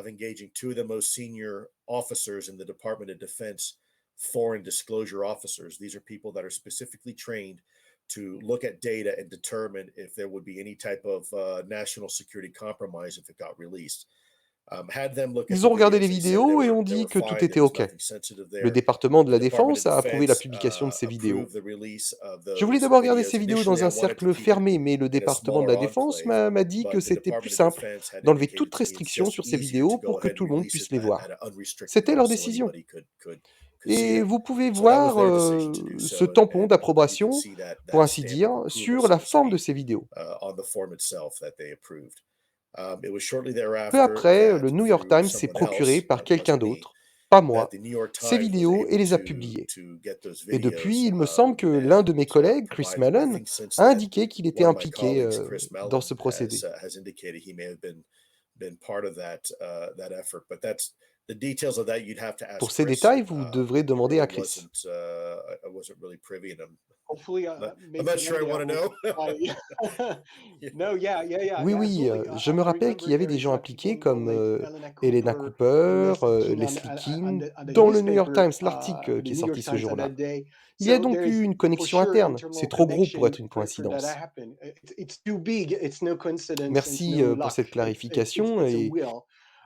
engaging 2 of the most senior officers in the Department of Defense, foreign disclosure officers. These are people that are specifically trained to look at data and determine if there would be any type of national security compromise if it got released. Had them look at Ils the ont regardé les videos. They said vidéos et ont they dit were que tout fine. était There was OK. nothing sensitive Le there. département de The la Department Défense of a approuvé la Defense publication de ces vidéos. approved the release of Je voulais those d'abord regarder videos. ces vidéos Initially, dans I un wanted to cercle keep it fermé, mais le in a département de la smaller Défense enclave, m'a dit que but the c'était plus Department of simple Defense had d'enlever indicated toute to me it's restriction just sur ces easier to vidéos go pour que ahead tout and le monde release puisse it les at voir. an unrestricted C'était leur level so décision. anybody could see Et it. vous pouvez So that was voir their decision to do ce so, tampon and you can d'approbation, see pour that ainsi stamp of dire, approval, sur so la to forme de speak, ces vidéos. on the form itself that they approved. It was shortly Peu thereafter après, that le New York through Times s'est someone procuré else, par it quelqu'un wasn't me, d'autre, pas that moi, the New York ces Times was vidéos et able les a publiées. to get those Et depuis, videos il me semble que l'un and de mes collègues, Chris provided. I Mallon, think since a then, indiqué qu'il était one of my impliqué colleagues, Chris dans Mellon, ce procédé. has indicated he may have been part of that effort. But that's the details of that. You'd have to Pour ask ces Chris. détails, vous devrez It demander really à Chris. I wasn't really privy, and Hopefully, I'm maybe not sure I one day I want to will know. try. Yeah. No, Oui, oui, absolutely. je me I rappelle qu'il remember y avait there des is gens people impliqués involved comme like Elena Elena Cooper and Cooper, Leslie Kean Leslie Keane, on the dans le New York newspaper, Times, l'article qui the est New sorti York ce Times at that jour-là. day. Il y a So donc there eu is une for connexion sure interne. C'est internal trop gros pour connection être une for that coïncidence. happen. It's too big. It's no coincidence. It's Merci no pour luck. cette clarification It's a et will.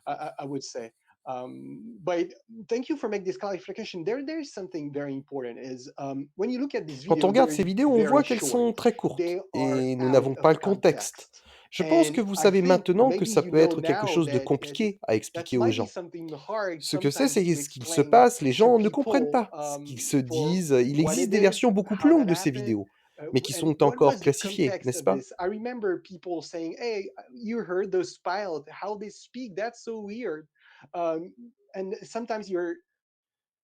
I would say. But thank you for making this clarification. There is something very important is when you look at these quand on videos, regarde they're ces vidéos, on very voit qu'elles short. sont très courtes They are et nous out n'avons pas of le contexte. context. Je pense que And vous I savez think maintenant que maybe ça you peut know être quelque now chose de that compliqué à that expliquer aux might be gens. something hard Ce que c'est sometimes to ce qu'il se explain passe, les to gens ne comprennent people pas ce qu'ils se for disent. Il what existe it des is, versions beaucoup plus how longues that de ces happened, vidéos, mais qui and sont what encore was the classifiées, context n'est-ce of pas? this. I remember people saying, "Hey, you heard those pilots? How they speak? That's so weird." And sometimes you're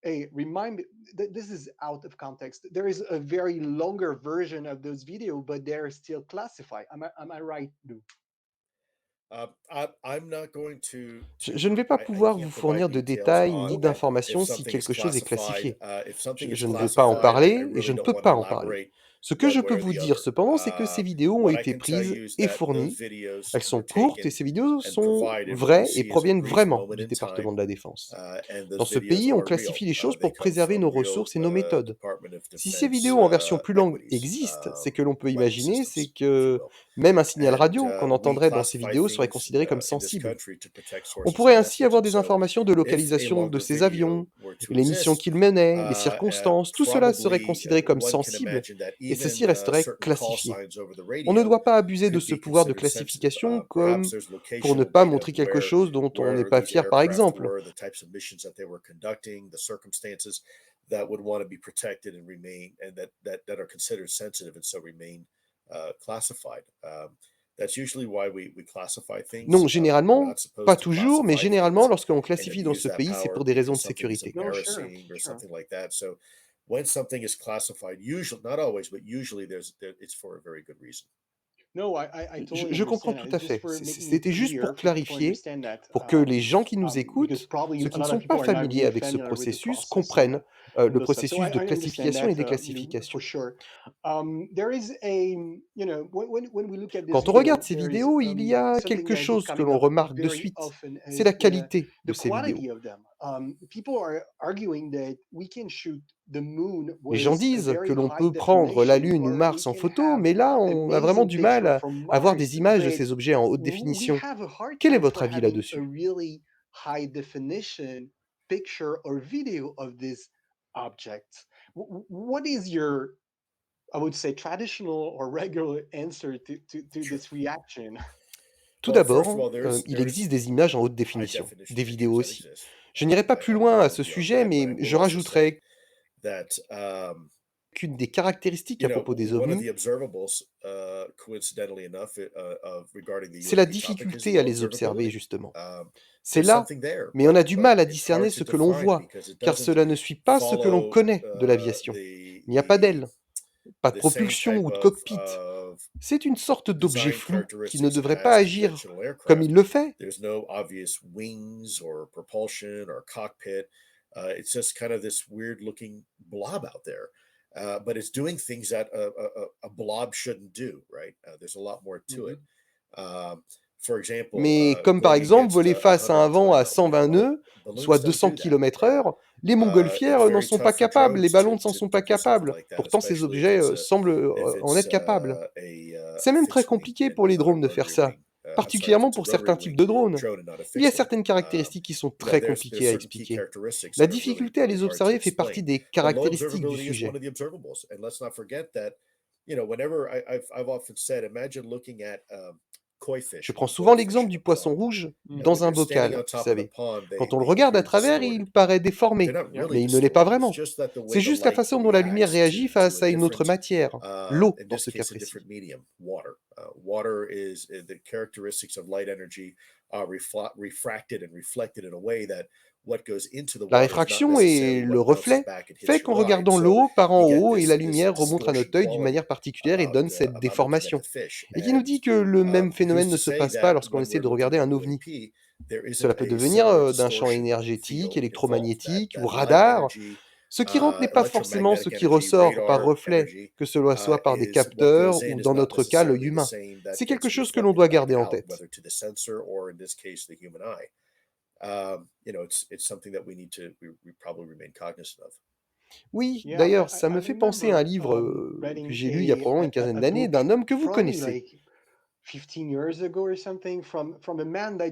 hey, remind me that this is out of context. There is a very longer version of those videos, but they're still classified. Am I right, Lou? I'm not going Je ne vais pas I pouvoir vous can't provide fournir de details détails ni on Okay. if d'informations si something is quelque chose est classified. classifié. If something is Je ne veux pas en classified, I parler et je really ne don't peux want to pas en parler. elaborate Ce que je one peux way or vous the dire other. cependant, c'est que ces vidéos ont What I été can tell prises you is et that those fournies. videos Elles were sont courtes et taken ces vidéos and sont provided what we vraies et see as a proviennent brief vraiment moment du in time, département de la Défense. and Dans those ce videos pays, on are real. classifie les choses They pour come préserver from nos real ressources et nos méthodes. Department of Si ces Defense vidéos en version plus longue equities, existent, c'est que l'on peut weapon imaginer, c'est systems, if you que will. même un signal And radio qu'on we entendrait dans ces classify vidéos serait things considéré comme in this sensible. country to protect On sources pourrait and ainsi methods. avoir And des so, informations de if a localisation de longer ces avions, video were to les missions exist, qu'ils menaient, les and circonstances, tout cela serait probably considéré comme one can sensible imagine that et ceci even resterait certain call classifié. signs over the On ne radio doit pas abuser de could ce be pouvoir de considered sensitive. classification Perhaps comme there's pour ne locational pas data of montrer quelque chose dont on n'est where pas these fier, par aircraft exemple. were, the types of missions that they were conducting, the circumstances that would want to be protected and remain, and that are considered sensitive and so remain classified. That's usually why we classify things. Non, We're généralement, not pas supposed to toujours, mais classify généralement, things lorsque l'on and classifie dans abuse ce that pays, c'est power pour des raisons de because something is sécurité. No, sure, embarrassing or sure. something like that. So when something is classified, usually, not always, but usually it's for a very good reason. No, I totally Je comprends understand tout that. à It's just fait. for making it C'était juste clear pour for people to clarifier, understand that, pour que les gens qui nous because écoutent, probably ceux a qui ne lot of sont pas people are not familiers really avec ce familiar with the processus, process comprennent and le those stuff. So processus de I understand classification et that, déclassification. for sure. There is a, when we look at this Quand on regarde video, ces there is vidéos, il y a something quelque that is chose que coming l'on up remarque de very suite. often C'est la is qualité de the ces vidéos. quality of them. People are arguing that we can shoot the moon Les gens with a disent que very l'on high peut prendre la definition, Lune ou or we Mars en can photo, have mais là, on a vraiment amazing du mal picture à from avoir Mars, des images de but ces objets en haute we définition. have a hard Quel est time votre for avis having a là-dessus? really high definition picture or video of this object. What is your, I would say, traditional or regular answer to Sure. this reaction? Tout Well, first of d'abord, all, il existe des images en haute high définition, definition des vidéos pictures that aussi. exist. Je n'irai pas plus loin à ce sujet, mais je rajouterai that qu'une des caractéristiques à propos des one of ovnis, the observables, coincidentally enough, regarding the c'est la UFP topic is difficulté à low les observer, observability. justement. Um, C'est there's là, something there, mais on a du but mal à it's hard discerner to ce que l'on define voit, because it car doesn't cela ne suit pas ce que l'on follow connaît de l'aviation. Il n'y a pas d'aile, pas de the same propulsion type ou de cockpit. of C'est une sorte d'objet design flou qui ne characteristics devrait pas as agir conventional comme aircraft. il le fait. There's no obvious wings or propulsion or cockpit. It's just kind of this weird looking blob out there. But it's doing things that a blob shouldn't do, right? There's a lot more to it. Mhm. For example, Mais comme par going exemple against voler a face à un vent 120 à knot wind, 120 well, nœuds, balloons soit don't 200 do that, right? km/h, les It's montgolfières n'en very sont tough pas for capables, les drones ballons n'en to sont pas do something capables. like that, Pourtant, ces especially objets semblent if en it's être capables. C'est a même très fixed wing compliqué and pour les not a drones de faire rotary ça, wing. I'm sorry, if particulièrement it's a pour rotary certains types wing de drones. drone and not a Il y a fixed wing. certaines caractéristiques qui sont Now, très there's compliquées à certain key expliquer. characteristics La that are really, difficulté à really les hard to observer fait explain. partie des But low caractéristiques du observability is one sujet. of the observables, and let's not forget that. Whenever I've often said, imagine looking at koi fish Je or prends souvent goldfish l'exemple in du a poisson pond, rouge and when dans un you're standing bocal, on vous top of the savez. pond, Quand on le they regarde à appear travers, distorted. il paraît They're déformé, not Yeah. really mais il ne l'est pas distorted. It's vraiment. just that the way C'est the juste la light façon dont la lumière reacts réagit to face a à une autre different, matière, l'eau in dans this ce cas case, a précis. different medium, water. Water is the characteristics of light energy are refracted and reflected in a way that what goes into the La water is not réfraction et necessarily le what bounces reflet back and fait hits qu'en your eye. regardant So l'eau par en you get haut et la this lumière remonte à notre distortion œil d'une quality manière particulière et donne cette about looking at déformation. the fish. Et qui nous And dit que le même phénomène who's ne to se say passe pas that lorsqu'on when essaie we're de looking regarder at un the ovni. UFP, there Cela isn't peut a devenir similar d'un champ distortion énergétique, field involved? électromagnétique ou That light radar. energy, Ce qui rentre n'est pas forcément ce electromagnetic qui energy, ressort par radar reflet, energy, que cela soit par des is what goes capteurs in ou is dans not notre cas l'œil necessarily the humain. same that C'est quelque gets chose que l'on reflected doit back garder en out, tête. whether to the sensor or in this case the human eye. It's something that we probably remain cognizant of. Oui, Yeah, d'ailleurs, ça I me fait penser à remember un livre que reading j'ai lu il y a probablement une quinzaine d'années book d'un homme que vous probably connaissez. like 15 years ago or something from a man that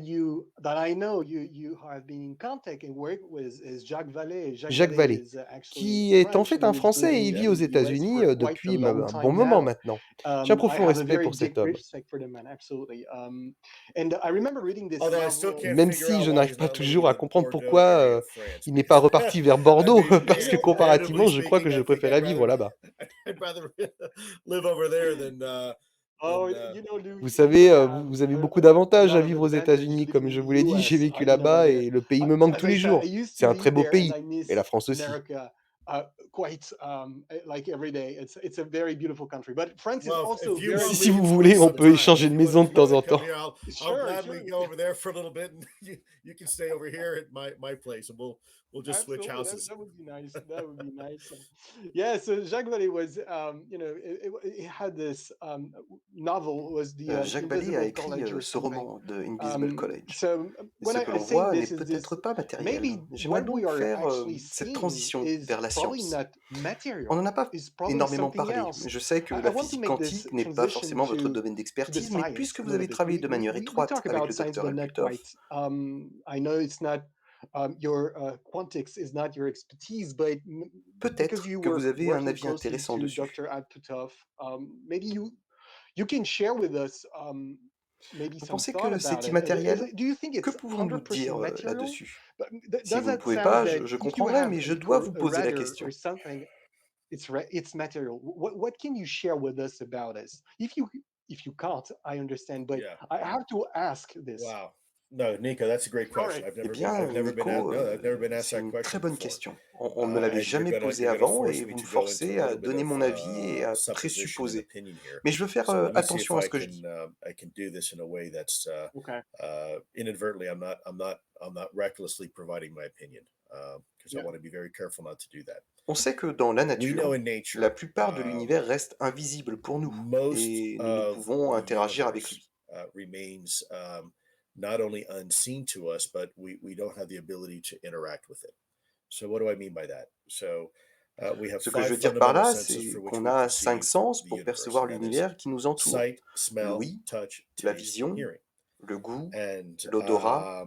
I know you have been in contact and worked with is Jacques Vallée. Jacques Vallée, Is actually qui est en French fait and un he's Français et il living vit aux in the US États-Unis for quite a depuis long un bon time moment now. maintenant. J'ai un I profond have a respect very pour big cet homme. respect for the man, absolutely. And I remember reading this Although I still novel. can't Même figure si out je why n'arrive he's pas not living toujours in à the comprendre Bordeaux pourquoi area of France, il n'est pas because reparti vers I Bordeaux, mean, parce que candidly comparativement, je crois que speaking, je I think préférais vivre là-bas. I'd rather live over there Oh, than you know, Louis, Vous you savez, have vous avez beaucoup a d'avantages à lot of vivre aux advantage États-Unis. living Comme in je the vous l'ai dit, j'ai US. vécu I've been over là-bas there. et le pays me manque As tous I les said, I jours. used C'est to un très live beau there and pays. I Et la miss France aussi. America quite like every day. It's a very beautiful country, but France is well, also if you very want Si me vous beautiful. voulez, on peut sometime, échanger de maison de temps en come temps. here, I'll Sure, gladly sure. go over there for a little bit, and you can stay over here at my place, and we'll just switch Absolutely, houses. that would be nice. That would be nice. Yeah, so Jacques Vallée was, it had this novel was the Jacques Vallée a Invisible écrit College or ce something. roman, The Invisible College. So Et when ce que I l'on say voit n'est this is peut-être this, pas matériel. maybe J'aimerais what we donc are faire actually cette seeing transition is vers la probably science. not On material. n'en a pas Is probably énormément something parlé, else. mais je sais que I la want to physique make this quantique n'est pas transition forcément votre domaine to the d'expertise, mais science puisque a vous little avez bit. travaillé de manière We étroite talk avec about le science, docteur but not Alputov, quite. I know it's not your quantics is not your expertise, but because peut-être you que were vous avez un working avis closely intéressant to dessus. Dr. Alputov, maybe you can share with us maybe Vous some pensez thought que about c'est it. immatériel? Do you think Que it's pouvons-nous 100% dire material? là-dessus? But Si does vous ne that pouvez sound pas, that je if you comprendrai, have mais je dois vous a poser la radar question. or something, it's material? What can you share with us about this? If you can't, I understand, but Yeah. I have to ask this. Wow. No, Nico, that's a great question. Sorry. I've Eh never been bien, asked. No, Nico, I've never been asked c'est that une très question bonne before. question. On ne me l'avait And jamais posée you're gonna avant force et me vous me to go into forcez a à little bit donner of mon avis et à supposition and présupposer. opinion here. Mais je veux faire So let me see attention if à ce que je dis. I can do this in a way that's Okay. inadvertently. I'm not recklessly providing my opinion because I Yeah. want to be very careful not to do that. On sait que dans la We know nature, in nature, la plupart de l'univers reste invisible pour nous most et nous ne of pouvons the interagir avec universe lui. remains not only unseen to us, but we don't have the ability to interact with it. So what do I mean by that? So we have Ce que je five veux dire par fundamental là, senses c'est for which qu'on we a 5 perceive sens the pour universe, percevoir and that is l'univers qui nous entoure. sight, smell, L'ouïe, touch, la taste, and vision, hearing. le goût, And l'odorat,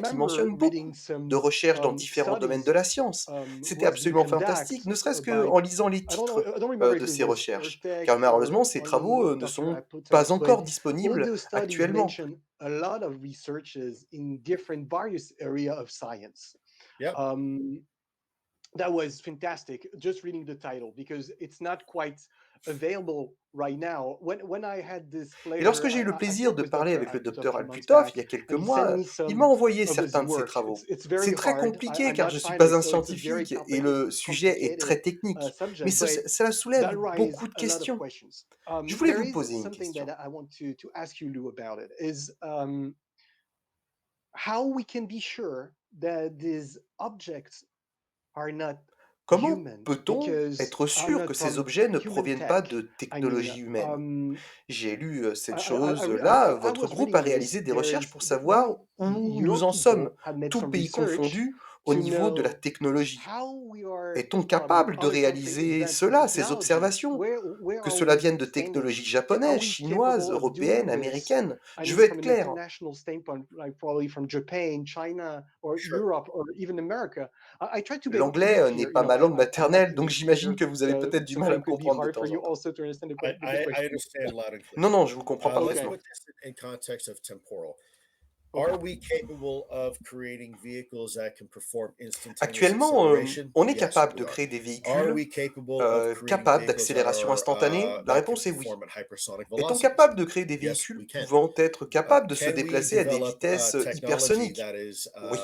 preuves qui remember mentionnent reading beaucoup some de recherches dans différents domaines de studies la science. C'était was being absolument fantastique, conducted ne serait-ce by qu'en lisant les I don't know titres I don't remember de if it ces was recherches, Ertek car malheureusement ces or travaux Ali ne Dr. sont pas subject, encore but all disponible those studies actuellement. mention a lot of researches in different various area of science. Yep. Um, that was fantastic. Just reading the title because it's not quite available right now. When I had this Et lorsque pleasure, j'ai eu le I plaisir spoke de with parler Dr. avec le Alputov a docteur few months Alputov il back, y a quelques and he sent mois, me il m'a some envoyé of his certains de ses work. travaux. It's C'est very très hard. compliqué I'm car not je ne suis pas scientist, un so it's a very scientifique et le sujet est très complicated technique, mais subject, but cela soulève that raises beaucoup de a lot of questions. questions. Je voulais There vous is poser une something that question. I want to ask you, Lou, about it. Is how we can be sure that these objects are not Comment human, peut-on because être I'm sûr que not ces from objets ne human proviennent pas tech. de I mean, technologies humaines? J'ai lu cette I chose-là. I Votre was groupe a reading this. réalisé des recherches There's pour savoir well, où your nous en sommes, people have made tous some pays research confondus, au to niveau de la know technologie. how we are Est-on capable de are we currently réaliser advanced in cela, ces technology. observations? Where Que are cela we vienne de standing? technologies Are japonaises, we chinoises, capable of européennes, doing this? américaines? I Je mean, veux être from an clair. international standpoint, like probably from Japan, China, or Sure. Europe, or even America. I try to L'anglais be n'est clear. pas ma langue I'm not maternelle, donc English j'imagine speaker, que vous avez so peut-être du mal à sometimes me it could be comprendre de hard for temps en you temps. also to understand the I question. understand loud and clear. Non, non, je vous comprends Let's Okay. parfaitement. put this in context of temporal. Okay. Are we capable of creating vehicles that can perform instantaneous Actuellement, acceleration? on est Yes, capable we de are. créer des Are véhicules we capable of creating capables vehicles that d'accélération instantanée? La that can réponse est oui. perform at hypersonic Est-on velocities? capable de créer des Yes, véhicules we can. pouvant être capables de se Can we déplacer à des develop vitesses technology hypersoniques? that is Oui.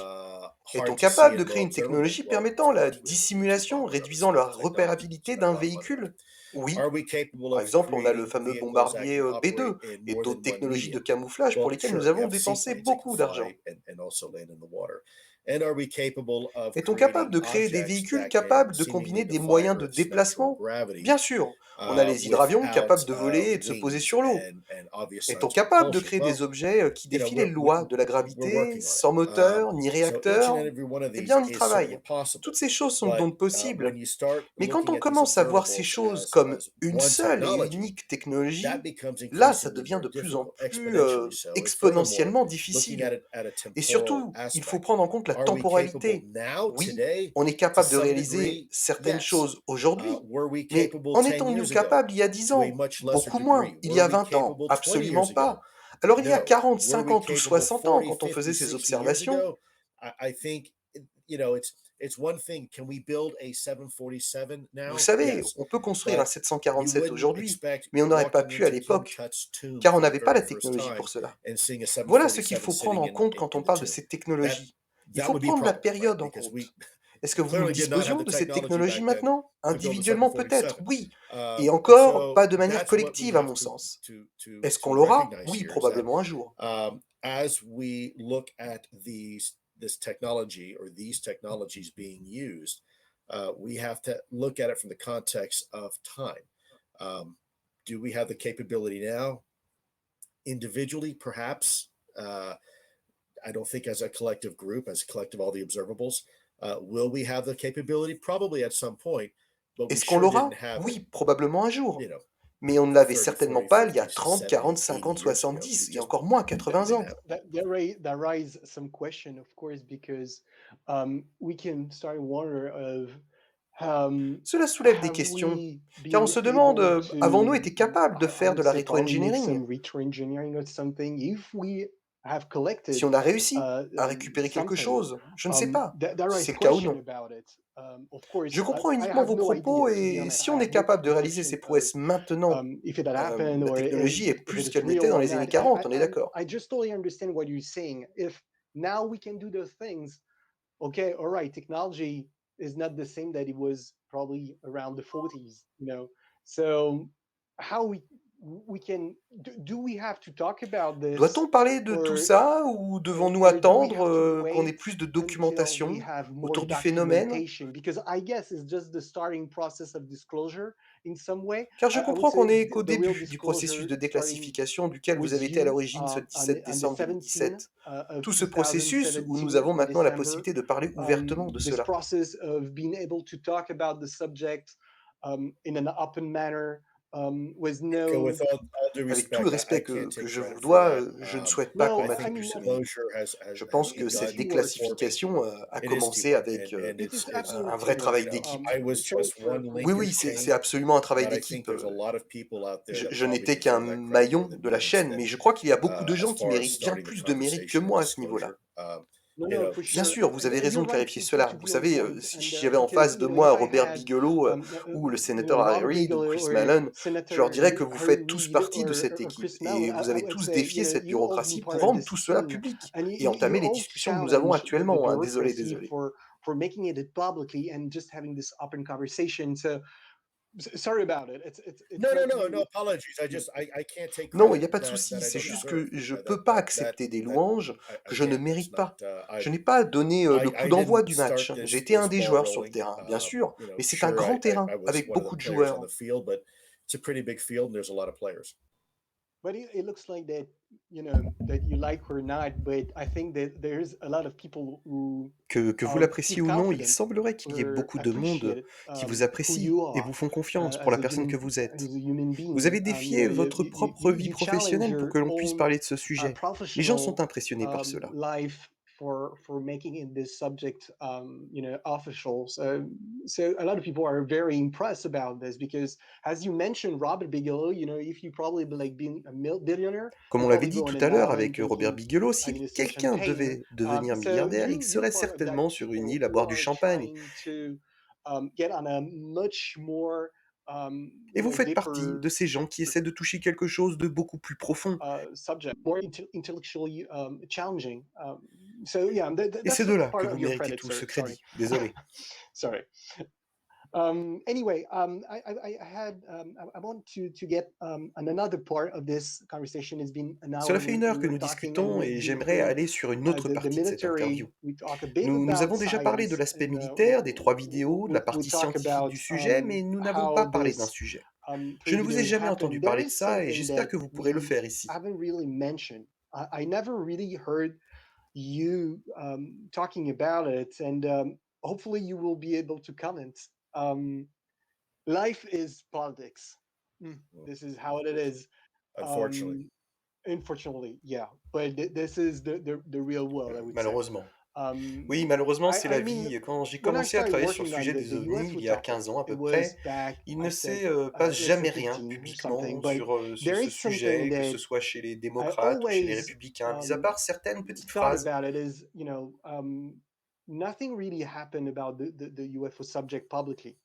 hard Est-on to see capable de and créer low une observable? technologie Well, permettant of la course, we have the nuclear dissimulation, bomb and other réduisant special la technologies to repérabilité spend a d'un lot of money on. véhicule? Oui. Are we capable Par of exemple, on a le creating fameux vehicles that bombardier can operate B-2 in et more d'autres than one technologies de medium? camouflage pour Well, lesquelles nous sure, we avons have dépensé seaplanes that can beaucoup d'argent. fly and also land in the water. And are we capable of Est-on capable creating de créer des objects véhicules that can capables de combiner seemingly des defy moyens de Earth's structural déplacement? gravity Bien sûr. On a les hydravions without capables de voler et de se poser wings sur l'eau. and obvious Est-on signs of capable de propulsion? créer des Well, objets qui you know, défient les lois de la we're gravité, working on sans it. moteur ni So each and réacteur? every one of Eh these bien, on y is certainly travaille. possible. Toutes ces choses sont But donc possibles. when you start Mais quand looking on at these commence à voir ces observables choses comme as une one seule et technology, unique that technologie, becomes là, ça increasingly devient more de plus en difficult, plus exponentially so. And furthermore, exponentiellement looking difficile. at a Et temporal surtout, il faut aspect, prendre en compte la are we capable temporalité. now, Oui, today, on est to capable de some réaliser degree? certaines Yes. choses aujourd'hui, Were we mais capable en 10 étant-nous years ago? capables il y a 10 To a ans? much lesser Beaucoup moins. degree. Il y Were a we 20 ans? capable 20 Absolument years ago? pas. Alors il y a No. 40, Were we 50 ou capable 60 ans 40, quand on 50, faisait ces 60 years observations. ago? I think it's one thing. Can we build a 747 Vous now? savez, Yes. on peut construire un But you 747 wouldn't aujourd'hui, expect mais on n'aurait pas walking pu à into King l'époque, Tut's tomb car on for the n'avait pas la very first technologie time pour cela. and seeing a Voilà ce qu'il 747 faut prendre sitting en compte quand on in the parle de tomb. ces That technologies. Il that faut would be prendre la problematic période en because compte. we Est-ce que nous clearly did not have disposions the de ces technology technologies back then maintenant? to build a Individuellement peut-être, 747. oui. Et encore, pas de manière That's what we collective à have mon sens. to Est-ce qu'on to l'aura? recognize Oui, here is that probablement un jour. as we look at this technology or these technologies being used, we have to look at it from the context of time. Do we have the capability now? Individually, perhaps. I don't think as a collective group, as a collective, all the observables, will we have the capability? Probably at some point, but we Est-ce qu'on sure didn't l'aura? have it, Oui, probablement un you jour. know, Mais on ne l'avait 30, certainement 40, pas il y a 50, 30, 70, 40, 80 50, years ago. We 70 et just encore moins 80 didn't ans. have it. That raise some question, of course, because we can start wonder of Cela soulève des have questions, we car on been se demande, able avons-nous to, été capables de I faire de would la say, probably make rétro-engineering? some retro-engineering or something if we have Si collected on a réussi à récupérer quelque something. chose, je ne sais pas That si raise c'est le cas ou question non. about it. Of Je course, comprends I uniquement have vos no propos idea, to be et honest. si I on est have no capable de réaliser conception ces of prouesses maintenant, if it had happened la or technologie est if it plus is qu'elle real n'était dans or les années not. 40, on est d'accord. I just totally understand what you're saying. If now we can do those things, okay, all right, technology is not the same that it was probably around the 40s, So how we can do we have to talk about this, Doit-on parler de tout or ça ou devons-nous or do we attendre have to qu'on ait wait plus de until we documentation have more autour du phénomène? documentation? Because I guess it's just the starting process of disclosure in some way. Car je I would comprends qu'on say n'est qu'au the real début du processus disclosure de starting déclassification duquel vous with avez été à you l'origine ce on 17 the décembre 17th 2017. of Tout ce processus où nous 2017 avons in maintenant la December. possibilité de parler ouvertement de This cela. process of being able to talk about the subject in an open manner, was With known. all due Avec tout le respect, I respect can't que take je credit vous for dois, that. je ne souhaite pas qu'on No, I think m'attribue I ce mean, nom. disclosure Je has pense que been cette done before me. déclassification a It is commencé true, avec and it is un absolutely vrai true. travail d'équipe. I was So just one Oui, link in oui, the c'est chain, absolument un travail but I think d'équipe. there's a lot of people out there that Je probably n'étais qu'un deserve that credit maillon more than de la chaîne, mais je crois qu'il y a beaucoup de gens as qui far as méritent bien starting the plus de mérite que conversation and moi à ce niveau-là. disclosure. No, You no, know, for Bien sure, sûr, vous avez and raison you're de right clarifier to cela. Vous be on savez, point, si and j'avais en because face de moi if I Robert had Bigelow ou le sénateur Harry Robert Reid ou Bigelow Chris or Mallon, je leur Senator dirais que vous Harry faites tous Reid partie de cette or équipe Chris Mellon, et vous I avez would tous say, défié cette you all be bureaucratie part pour of rendre this tout cela team, public and et you entamer les all discussions que nous avons challenge the actuellement. Désolé, bureaucracy désolé. for making it publicly and just having this open conversation. So sorry about it. It's no, no, like no, no you. apologies. I can't take Non, il credit n'y a pas de that souci. I C'est don't juste deserve. que je ne peux pas accepter des louanges que je ne Again, it's mérite not. pas. Je n'ai pas donné le coup I d'envoi didn't du start match. J'ai été un des ball joueurs sur le rolling. terrain, bien sûr, You know, mais c'est un sure, grand terrain I was avec one of the beaucoup de players on joueurs. the field, but it's a pretty big field, and there's a lot of players. But it looks like that, that you like or not. But I think that there's a lot of people who Que vous l'appréciez feel ou non, il confident semblerait qu'il y ait or beaucoup de monde appreciate qui vous who apprécie you et vous are font confiance pour la personne que vous êtes. as a human Vous being. avez défié votre propre vie You challenge professionnelle pour que your l'on puisse own parler de ce sujet. Les gens sont professional impressionnés par cela. life for making it this subject, official. So a lot of people are very impressed about this because, as you mentioned, Robert Bigelow, if you probably like being a billionaire, Comme you on l'avait probably dit go on tout an à l'heure island avec Robert drinking, Bigelow, si say quelqu'un champagne. devait devenir So milliardaire, il you're serait part of that certainement sur une people île à who boire du are champagne. trying to get on a much more Et vous faites partie deeper de ces gens qui essaient de toucher quelque chose de beaucoup plus profond. subject, more intellectually challenging. So yeah, Et c'est that's de là que part vous of your méritez credit, tout sir. ce Sorry. crédit. Désolé. Sorry. Anyway, I want to get on another part of this conversation. It's been an hour Cela fait une and heure que we're nous talking, and discutons we've et been j'aimerais through aller sur une autre the partie de cette interview. military. We talk a bit Nous about avons déjà parlé de science, l'aspect and militaire, des 3 vidéos, de la we partie talk scientifique about du sujet, mais nous n'avons pas how parlé d'un this sujet. Je three ne vous ai videos jamais happen. entendu There parler de is ça et something j'espère that que vous pourrez le we faire ici. haven't really mentioned. I never really heard you talking about it, and hopefully you will be able to comment. Life is politics. This is how it is. Unfortunately. Unfortunately, yeah. But this is the real world, I would say. Malheureusement. Um, Oui, malheureusement, c'est la I mean, vie. Quand j'ai when I commencé à started travailler sur le working on sujet des the ovnis, UFO il y a topic, 15 ans à it peu was près, back, il I ne said, se passe let's say jamais rien 15 or something. publiquement But sur there ce is something sujet, que ce that soit chez les I démocrates ou chez les always républicains, mis à part certaines petites thought phrases. about it is, nothing really happened about the UFO subject publicly.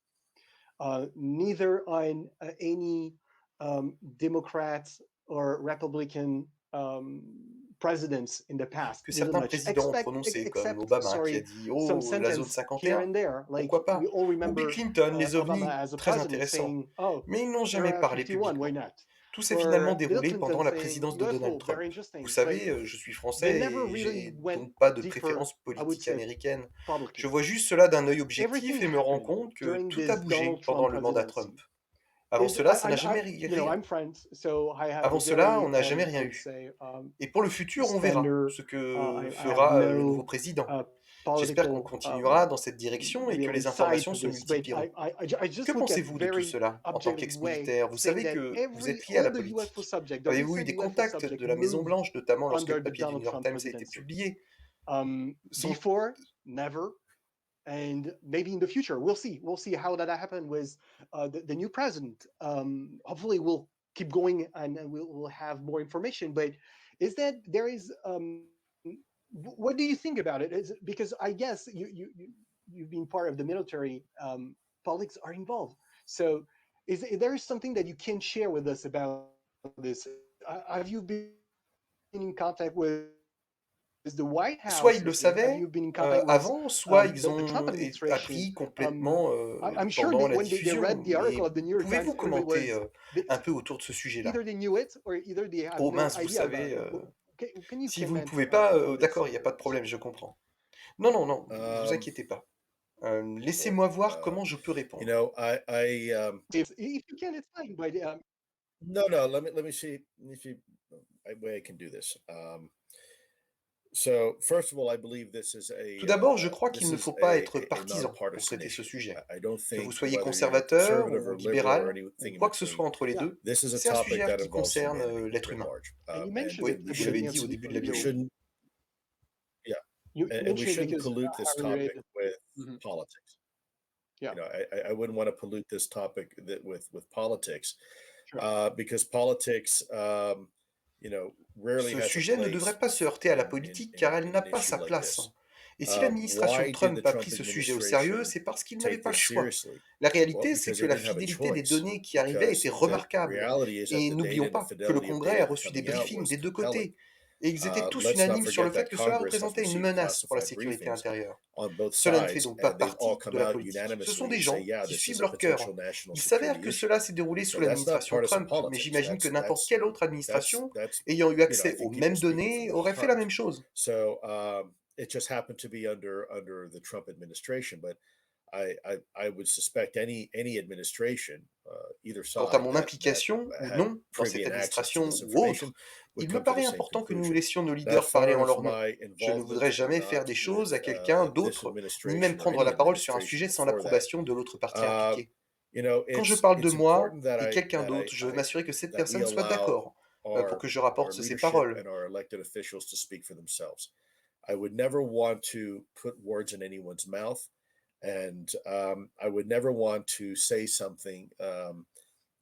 Neither on any Democrats or Republican presidents in the past. Que Didn't certains much. présidents ont prononcé, comme Except, Obama qui a sorry, dit some «Oh, la zone sentence here 51, and there. Like pourquoi pas?» we all Ou Bill remember Clinton, les Obama ovnis, as a très president intéressant. saying, "Oh, Mais ils n'ont jamais Area parlé 51, why publiquement. not?" Tout s'est finalement Or Bill déroulé pendant Clinton la saying présidence de Donald UFO, Trump. very Vous interesting. But savez, je suis they français never et really j'ai went donc pas de deeper, préférence I would politique say, américaine. Je publicly. vois juste cela d'un œil objectif Everything et me rends happened compte que during tout a this bougé Donald pendant Trump le mandat presidency. Trump. Avant cela, ça n'a jamais rien. I'm French, so I have a Avant cela, very, on n'a jamais I rien would eu. say, Et pour le futur, on verra slender. ce que I have fera le nouveau no président. J'espère qu'on political continuera dans cette direction et que real les insight informations to se this, but multiplieront. I Que just look at pensez-vous de tout very cela en tant objective way, qu'ex-militaire? Vous saying savez that que vous êtes lié à all la the UFO politique. subject, the Avez-vous eu recent des UFO contacts subject de la moved Maison-Blanche, notamment lorsque under le the papier du Donald New York Trump Times a été presidency. publié? Sont- Before, never. And maybe in the future, we'll see. We'll see how that happened with the new president. Hopefully, we'll keep going and we'll have more information. But is that there is? What do you think about it? Is because I guess you've been part of the military. Politics are involved. So, is there something that you can share with us about this? Have you been in contact with the White House? Soit ils le Have savaient you been in contact with avant, soit ils the Trump ont administration? appris complètement I'm sure pendant that la when they diffusion. read the article Mais of the New York Times, pouvez-vous everybody commenter was un peu autour de ce sujet-là? either they knew it or either they have Oh no mince, vous idea about savez, it. Can you si vous ne comment pouvez pas, on this? d'accord, il n'y a pas de problème, je comprends. Non, non, non, ne vous Um, inquiétez pas. Laissez-moi voir uh, comment je peux you répondre. know, If you can, it's fine. But no, no. Let me see if you way I can do this. Tout d'abord, je crois qu'il ne faut pas être partisan pour traiter ce sujet. Que vous soyez conservateur ou libéral, ou quoi que ce soit entre les Yeah. deux, c'est un sujet qui concerne l'être humain. And you mentioned Oui, it vous because l'avez you dit au know, début de la we bio. shouldn't, yeah, you and we mentioned it shouldn't because pollute this Harry topic read. with Mhm. politics. Yeah, I wouldn't want to pollute this topic with politics, sure. because politics, rarely Ce has a sujet ne devrait place pas se heurter à la politique car elle in n'a an pas issue sa like place. this. Et si Why l'administration did the Trump a Trump pris ce sujet au sérieux, administration c'est parce qu'il n'avait take pas le this choix. seriously? La Well, réalité, c'est because que they la didn't have a fidélité des choice. données qui arrivaient était Because the remarquable. reality is that Et the data n'oublions and the pas que le fidelity of Congrès a data reçu des coming out briefings was des deux compelling. côtés. Et ils étaient tous Let's not unanimes sur forget le fait that que cela Congress has représentait une received menace pour la classified sécurité briefings intérieure. on both Cela ne fait sides, donc pas and they've all partie de come la out politique. Ce sont unanimously des and say, gens yeah, qui this is suivent a leur cœur. potential national Il s'avère security que issue. cela s'est déroulé sous So that's not l'administration partisan Trump, mais politics. j'imagine que n'importe That's quelle autre that's administration that's ayant eu I accès aux think people mêmes speaking from données the aurait fait la heart. même chose. So it just happened to be under the Trump administration, but I would suspect any administration, either Quant à side mon that implication ou had non dans cette privy and access to administration this ou information autre, would il me come to the paraît same important que nous conclusion. laissions nos Now, as leaders parler far en as leur nom. my Je ne voudrais involvement or jamais faire not des choses with à quelqu'un this d'autre, ni même administration or prendre any la parole sur un administration sujet sans before that, l'approbation de l'autre partie uh, impliquée. Quand je parle de it's moi important that et quelqu'un d'autre, je veux m'assurer que cette that we personne soit allow d'accord pour que je rapporte ses leadership paroles. and our elected officials to speak for themselves. I would never want to put words in anyone's mouth, and I would never want to say something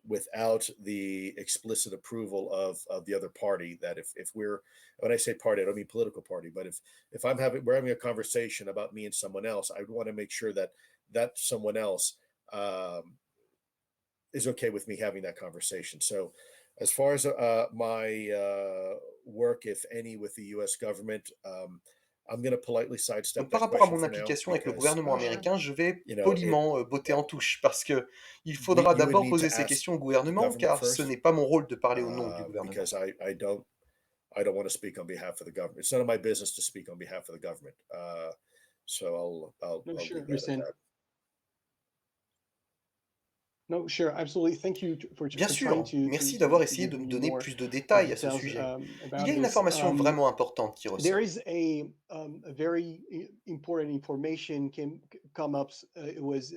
without the explicit approval of the other party. That if we're, when I say party, I don't mean political party, but if we're having a conversation about me and someone else, I would want to make sure that someone else is okay with me having that conversation. So as far as my work, if any, with the U.S. government, I'm going to politely sidestep Donc, par that rapport à question mon for now implication avec le because gouvernement américain, je vais you know it. poliment botter Yeah, en touche parce que il faudra you would d'abord need to poser ces ask questions au the gouvernement government car ce first, n'est pas mon rôle de parler au nom du gouvernement. because I don't want to speak on behalf of the government. It's none of my business to speak on behalf of the government. So I'll No, sure, leave that at understand. that. No, sure, absolutely. Thank you Bien for trying sûr, merci d'avoir essayé give de me me donner more plus de détails à ce details sujet. Il y about a une this. information vraiment importante qui There ressort. is a very important information come up. It was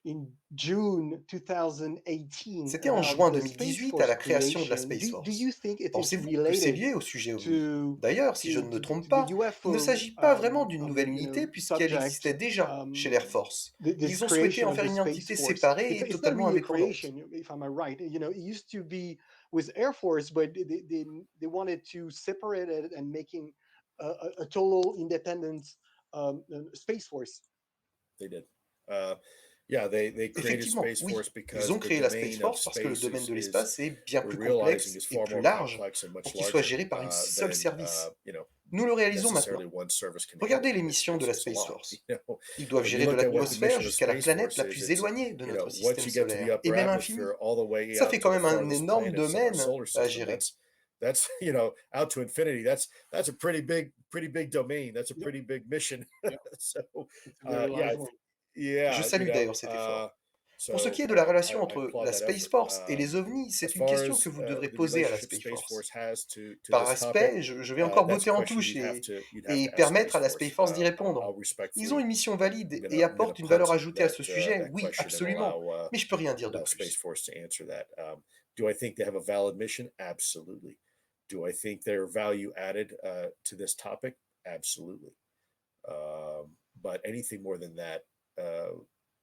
in June 2018 C'était en about juin the Space 2018 à Force la création de la creation. Space Do Force. you think it is Pensez-vous que c'est related lié au sujet OVNI? to D'ailleurs, si je ne me to trompe the pas, il ne UFO s'agit pas vraiment d'une nouvelle you unité know, puisqu'elle existait subject? déjà chez l'Air Force. This Ils ont souhaité creation en of faire the une Space entité Force. séparée et It's not totalement really a indépendante. creation, if I'm right. You know, it used to be with Air Force, but they wanted to separate it and making a total independent Space Force. They did. Yeah, they created Effectivement, Space oui. Force Ils because ont the créé la Space domain of Force parce que le space domaine de is l'espace est bien we're plus realizing complexe is et far plus more large complex and pour much qu'il soit larger géré par un seul than service. Nous le réalisons maintenant. necessarily one service can Regardez handle. les missions de la It's a Space lot. Force. You know, Ils doivent when you gérer de look at what the l'atmosphère mission of jusqu'à la Space planète Force la is, plus it's éloignée de notre once système you get to the solaire, et upper même infini. atmosphere, all the way Ça out fait to quand the même un farthest énorme planets of our domaine solar à system. gérer. That's out to infinity. That's a pretty big domain. That's a pretty big mission. Yeah, So it's a very yeah, large one. Je yeah, salue d'ailleurs cet effort. Pour ce qui so est de la I relation entre applaud la that Space effort. Force et les ovnis, As c'est une far question as que vous devrez the poser à la relationship Space Space Force. Force has to Par this topic, respect, je vais encore that's a botter en question touche you'd have et to ask permettre Space à la Space Force. Force d'y répondre. I'll Ils ont respectfully, une mission valide I'm et gonna apportent une punt valeur ajoutée à ce that sujet, that oui, question and absolument. allow Mais je peux rien dire de Space plus. Force to answer that. Do I think they have a valid mission? Absolutely. Do I think they're value added to this topic? Absolutely. But anything more than that,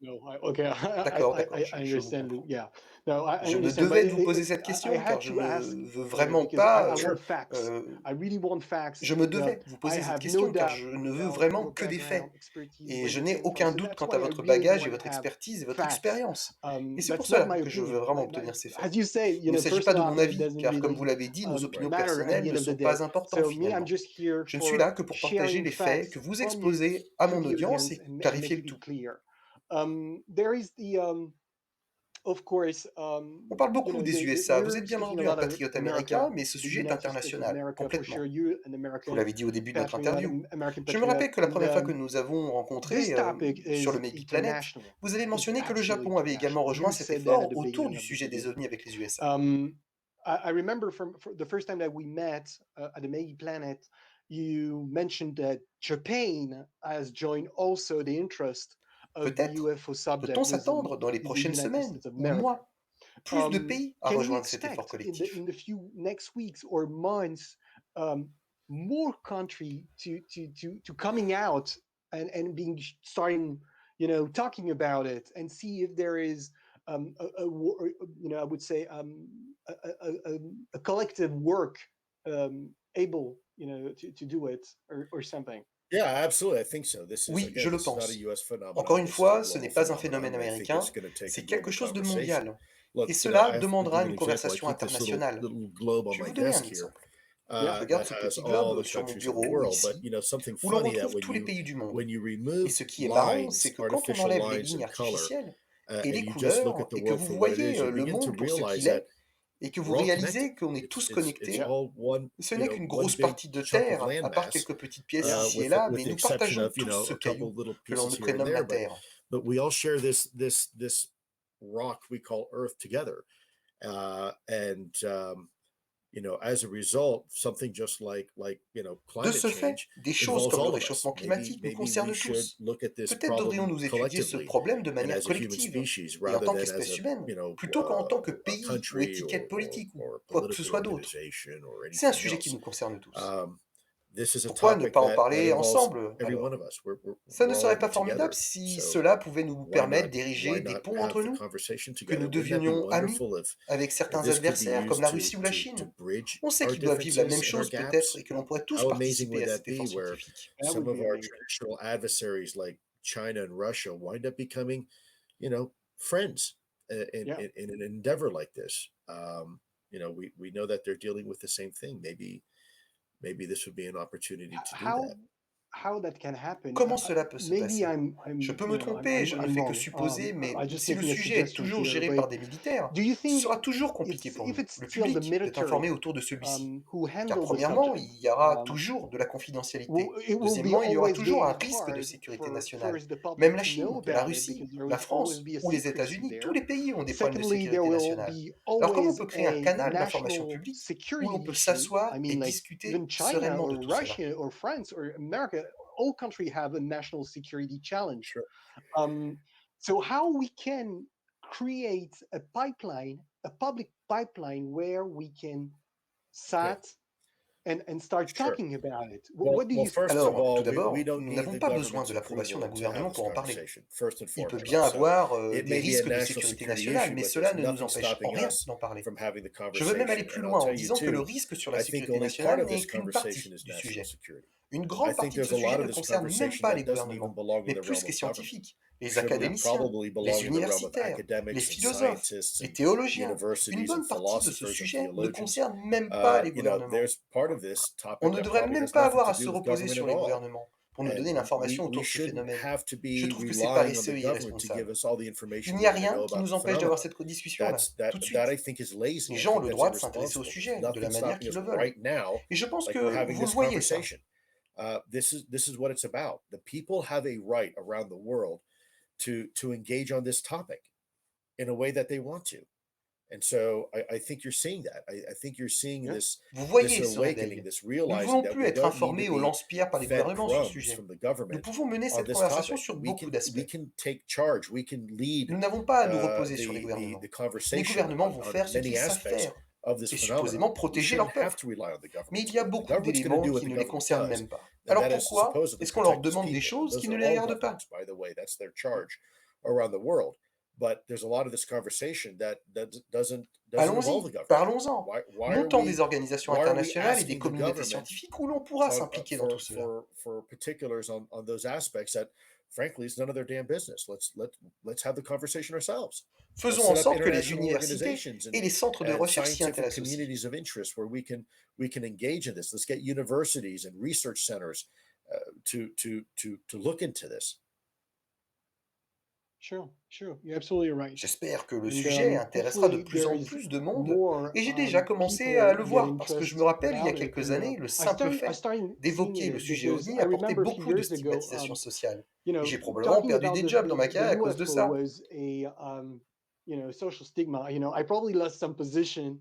No, okay, D'accord, d'accord, I je vous understand. comprends. Yeah, no, I Je me understand. devais But de vous poser cette I question car had je to ask ne veux vraiment because pas. I want facts. I really want facts. Je me You know, devais vous I poser cette have no question car doubt je ne veux about vraiment your que des faits. background, expertise, Et what je you n'ai came from. aucun So doute that's quant why à I votre really bagage et want to votre have expertise et votre facts. expérience. Et c'est pour That's not cela my que je veux opinion. vraiment obtenir ces faits. As you say, Il ne s'agit pas de personal mon opinion avis, doesn't car comme really vous l'avez dit, nos opinions matter at the personnelles end ne of the sont day. pas importantes So me, I'm finalement. just here Je ne suis for là que pour partager sharing les faits facts que vous from you exposez à to mon the audience audience et and clarifier make le it tout. clear. There is the of course, On parle you beaucoup know, des USA. Vous we're êtes bien speaking a entendu un lot of patriote America, américain, mais ce the sujet est United States of international, America for complètement. sure. You an Vous American l'avez dit au début de notre patriot, interview. American Je me patriot, rappelle que la and première fois que nous avons this rencontré topic sur is le Maybe Planet, international. vous avez It's mentionné que le absolutely Japon avait également international. rejoint You cet said that at effort the autour beginning du of the sujet des video. ovnis avec les USA. I remember from the first time that we met at the Maybe Planet, you mentioned that Japan has joined also the interest of the Peut-être UFO subject peut-on with s'attendre dans les the prochaines United semaines States of ou America. mois plus de pays à Can we rejoindre cet effort expect collectif? in the few next weeks or months um, more country to coming out and being starting, talking about it and see if there is I would say a collective work able, to do it or something. Yeah, absolutely. I think so. Oui, je Again, le this is not a pense. US Encore phenomenon. une This is a fois, ce global n'est pas un phénomène phenomenon, and I think it's américain, going to take a c'est quelque global chose de conversation. mondial. Look, Et I cela have to demandera give you une an example. I conversation keep this internationale. little globe on Je vais my vous donner un desk here exemple. Je that regarde ce has petit all globe the sur mon countries of the bureau, world. But ici, something où l'on funny that retrouve tous les pays du monde. when you Et remove ce qui est marrant, lines, c'est que quand on artificial enlève les lines lignes and color, artificielles et and les you just look at couleurs, the et que world vous for what it voyez is, you le begin to monde pour ce realize qu'il that est, et que vous we're all connected. réalisez qu'on est tous It's connectés, all one, ce n'est qu'une one grosse big partie de chunk of terre, à part landmass. quelques petites pièces ici et With là, with mais the nous exception partageons of tous ce a couple caillou little que l'on pieces nous here and prénomme la there, Terre. but we all share this rock we call Earth together, and as a result, something just like De climate ce fait, change des choses involves comme le all of us. réchauffement climatique nous Maybe we concernent should tous. look at this Peut-être problem devrions-nous étudier ce collectively problème de and manière as a human collective species et en rather tant than as qu'espèce humaine, plutôt qu'en tant que a pays ou country étiquette politique ou or a quoi que ce political soit d'autre. organization or C'est un anything sujet qui else. nous concerne tous. This is a Pourquoi ne topic pas en that parler involves ensemble every one alors? of us. Ça ne We're all serait in pas it formidable together. si So cela pouvait nous why permettre not d'ériger des ponts have entre the nous, conversation que nous together? Wouldn't that be devenions amis wonderful avec if certains this could be adversaires comme used la Russie ou la to Chine? bridge On sait our qu'ils doivent vivre la même differences and our chose peut-être gaps? et que l'on pourrait tous How amazing participer would à that cet effort be where scientifique. That some would of be our amazing. traditional adversaries like China and Russia wind up becoming, friends Yeah. in an endeavor like this? We know that they're dealing with the same thing. Maybe this would be an opportunity to do that. How that can happen? Comment cela peut se Maybe passer? Je peux me tromper, je ne fais que wrong. supposer, mais I'm just si le making a sujet est suggestion toujours here. géré But par des militaires, do you ce think sera toujours compliqué pour if nous, it's le still the public, d'être informé military autour de celui-ci? who Car handle the premièrement, subject, il y aura toujours de la confidentialité. it will be Deuxièmement, il y aura always toujours un be risque de hard sécurité for nationale. first the Même public la to know Chine, la about it Russie, because there la will always France be a ou les secrecy États-Unis, tous there. les pays ont des problèmes de Secondly, there sécurité will nationale. be Alors comment on always peut créer un a canal d'information national publique où security l'on peut issue. s'asseoir I et mean, like discuter even China sereinement de or tout cela? Russia or France or America, all countries have a national security challenge. Sure. So how we can create a pipeline, a public pipeline where we can sat and start Sure. talking about it. Well, What do you first of Alors, tout all, we d'abord, don't nous need n'avons the pas besoin government's de l'approbation d'un approval to have gouvernement this pour en parler. conversation, first and Il peut foremost. bien avoir It des may be risques a de national sécurité security nationale, issue, mais but cela there's ne nous nothing empêche en stopping rien us d'en parler. from having the Je veux même aller conversation. plus And I'll loin en tell you disant que le too, risque sur la I think sécurité only part nationale of n'est this qu'une conversation partie is du national sujet. security. Une I grande think partie de there's ce a lot sujet of ne this concerne même conversation pas that les doesn't even gouvernements, belong in mais the plus realm les of government. scientifiques, les Should académiciens, probably les belong in the realm of universitaires, les academics and philosophes, scientists les and théologiens. Une universities and bonne partie de ce philosophers and sujet ne theologians. concerne même pas les gouvernements. There's part of this On topic ne that devrait probably même has pas nothing avoir to à se do with reposer government sur at les all. gouvernements pour nous donner And l'information autour we de ce shouldn't phénomène. have to Je be trouve que c'est relying paresseux on the et government to give irresponsable. us all the Il information n'y a we need to rien know qui about nous the empêche d'avoir phenomenon. cette discussion-là, tout de That I suite. think is lazy. Les I gens ont think le that's droit de s'intéresser au irresponsible. There's sujet de nothing la manière stopping qu'ils us le veulent. right now, Et je pense like que we're having vous le this voyez ça. conversation. This is what it's about. The people have a right around the world to engage on this topic in a way that they want to. And so I think you're seeing that. I think you're seeing Yeah. this Vous voyez ce awakening, réveil. this Nous ne realizing voulons that plus we être don't need informés to au be lance-pierre par les fed gouvernements sur ce crumbs sujet. from the Nous government pouvons mener on cette this conversation topic. sur We beaucoup can d'aspects. take charge. We can lead Nous n'avons pas à nous reposer sur les the gouvernements. Les conversation gouvernements vont on faire ce many qu'ils savent aspects faire of this et phenomenon. supposément We protéger shouldn't leur have peuple. to rely on the government Mais il to y a do it. The beaucoup government's going to d'éléments do what qui the ne les government concernent does, même pas. and Alors that is pourquoi supposedly est-ce qu'on leur protect its demande des people. choses Those qui are ne les all regardent pas? governments, by the way. That's their charge around the world. But there's a lot of this conversation that doesn't involve the Allons-y, government. parlons-en. Why are Montons we des organisations why are we internationales et des asking the communautés government scientifiques où l'on pourra s'impliquer dans tout cela. for particulars on those aspects that frankly is none of their damn business? Let's have the conversation ourselves. Let's Faisons en set up sorte que les international universités organizations et les centres de and recherche s'y scientific intéressent aussi. communities of interest where we can engage in this. Let's get universities and research centers to look into this. Sure. You're absolutely right. J'espère que le And sujet intéressera de hopefully plus there en is plus de monde more et j'ai déjà commencé à people le get voir parce que je me interest rappelle il y a about it. quelques And années, le I simple started fait seeing d'évoquer le it sujet because OVNI I apportait remember a few beaucoup de years ago, stigmatisation sociale. you Et know, j'ai probablement talking perdu about des jobs dans ma the carrière à cause de UFO ça. was a social stigma. I probably lost some position,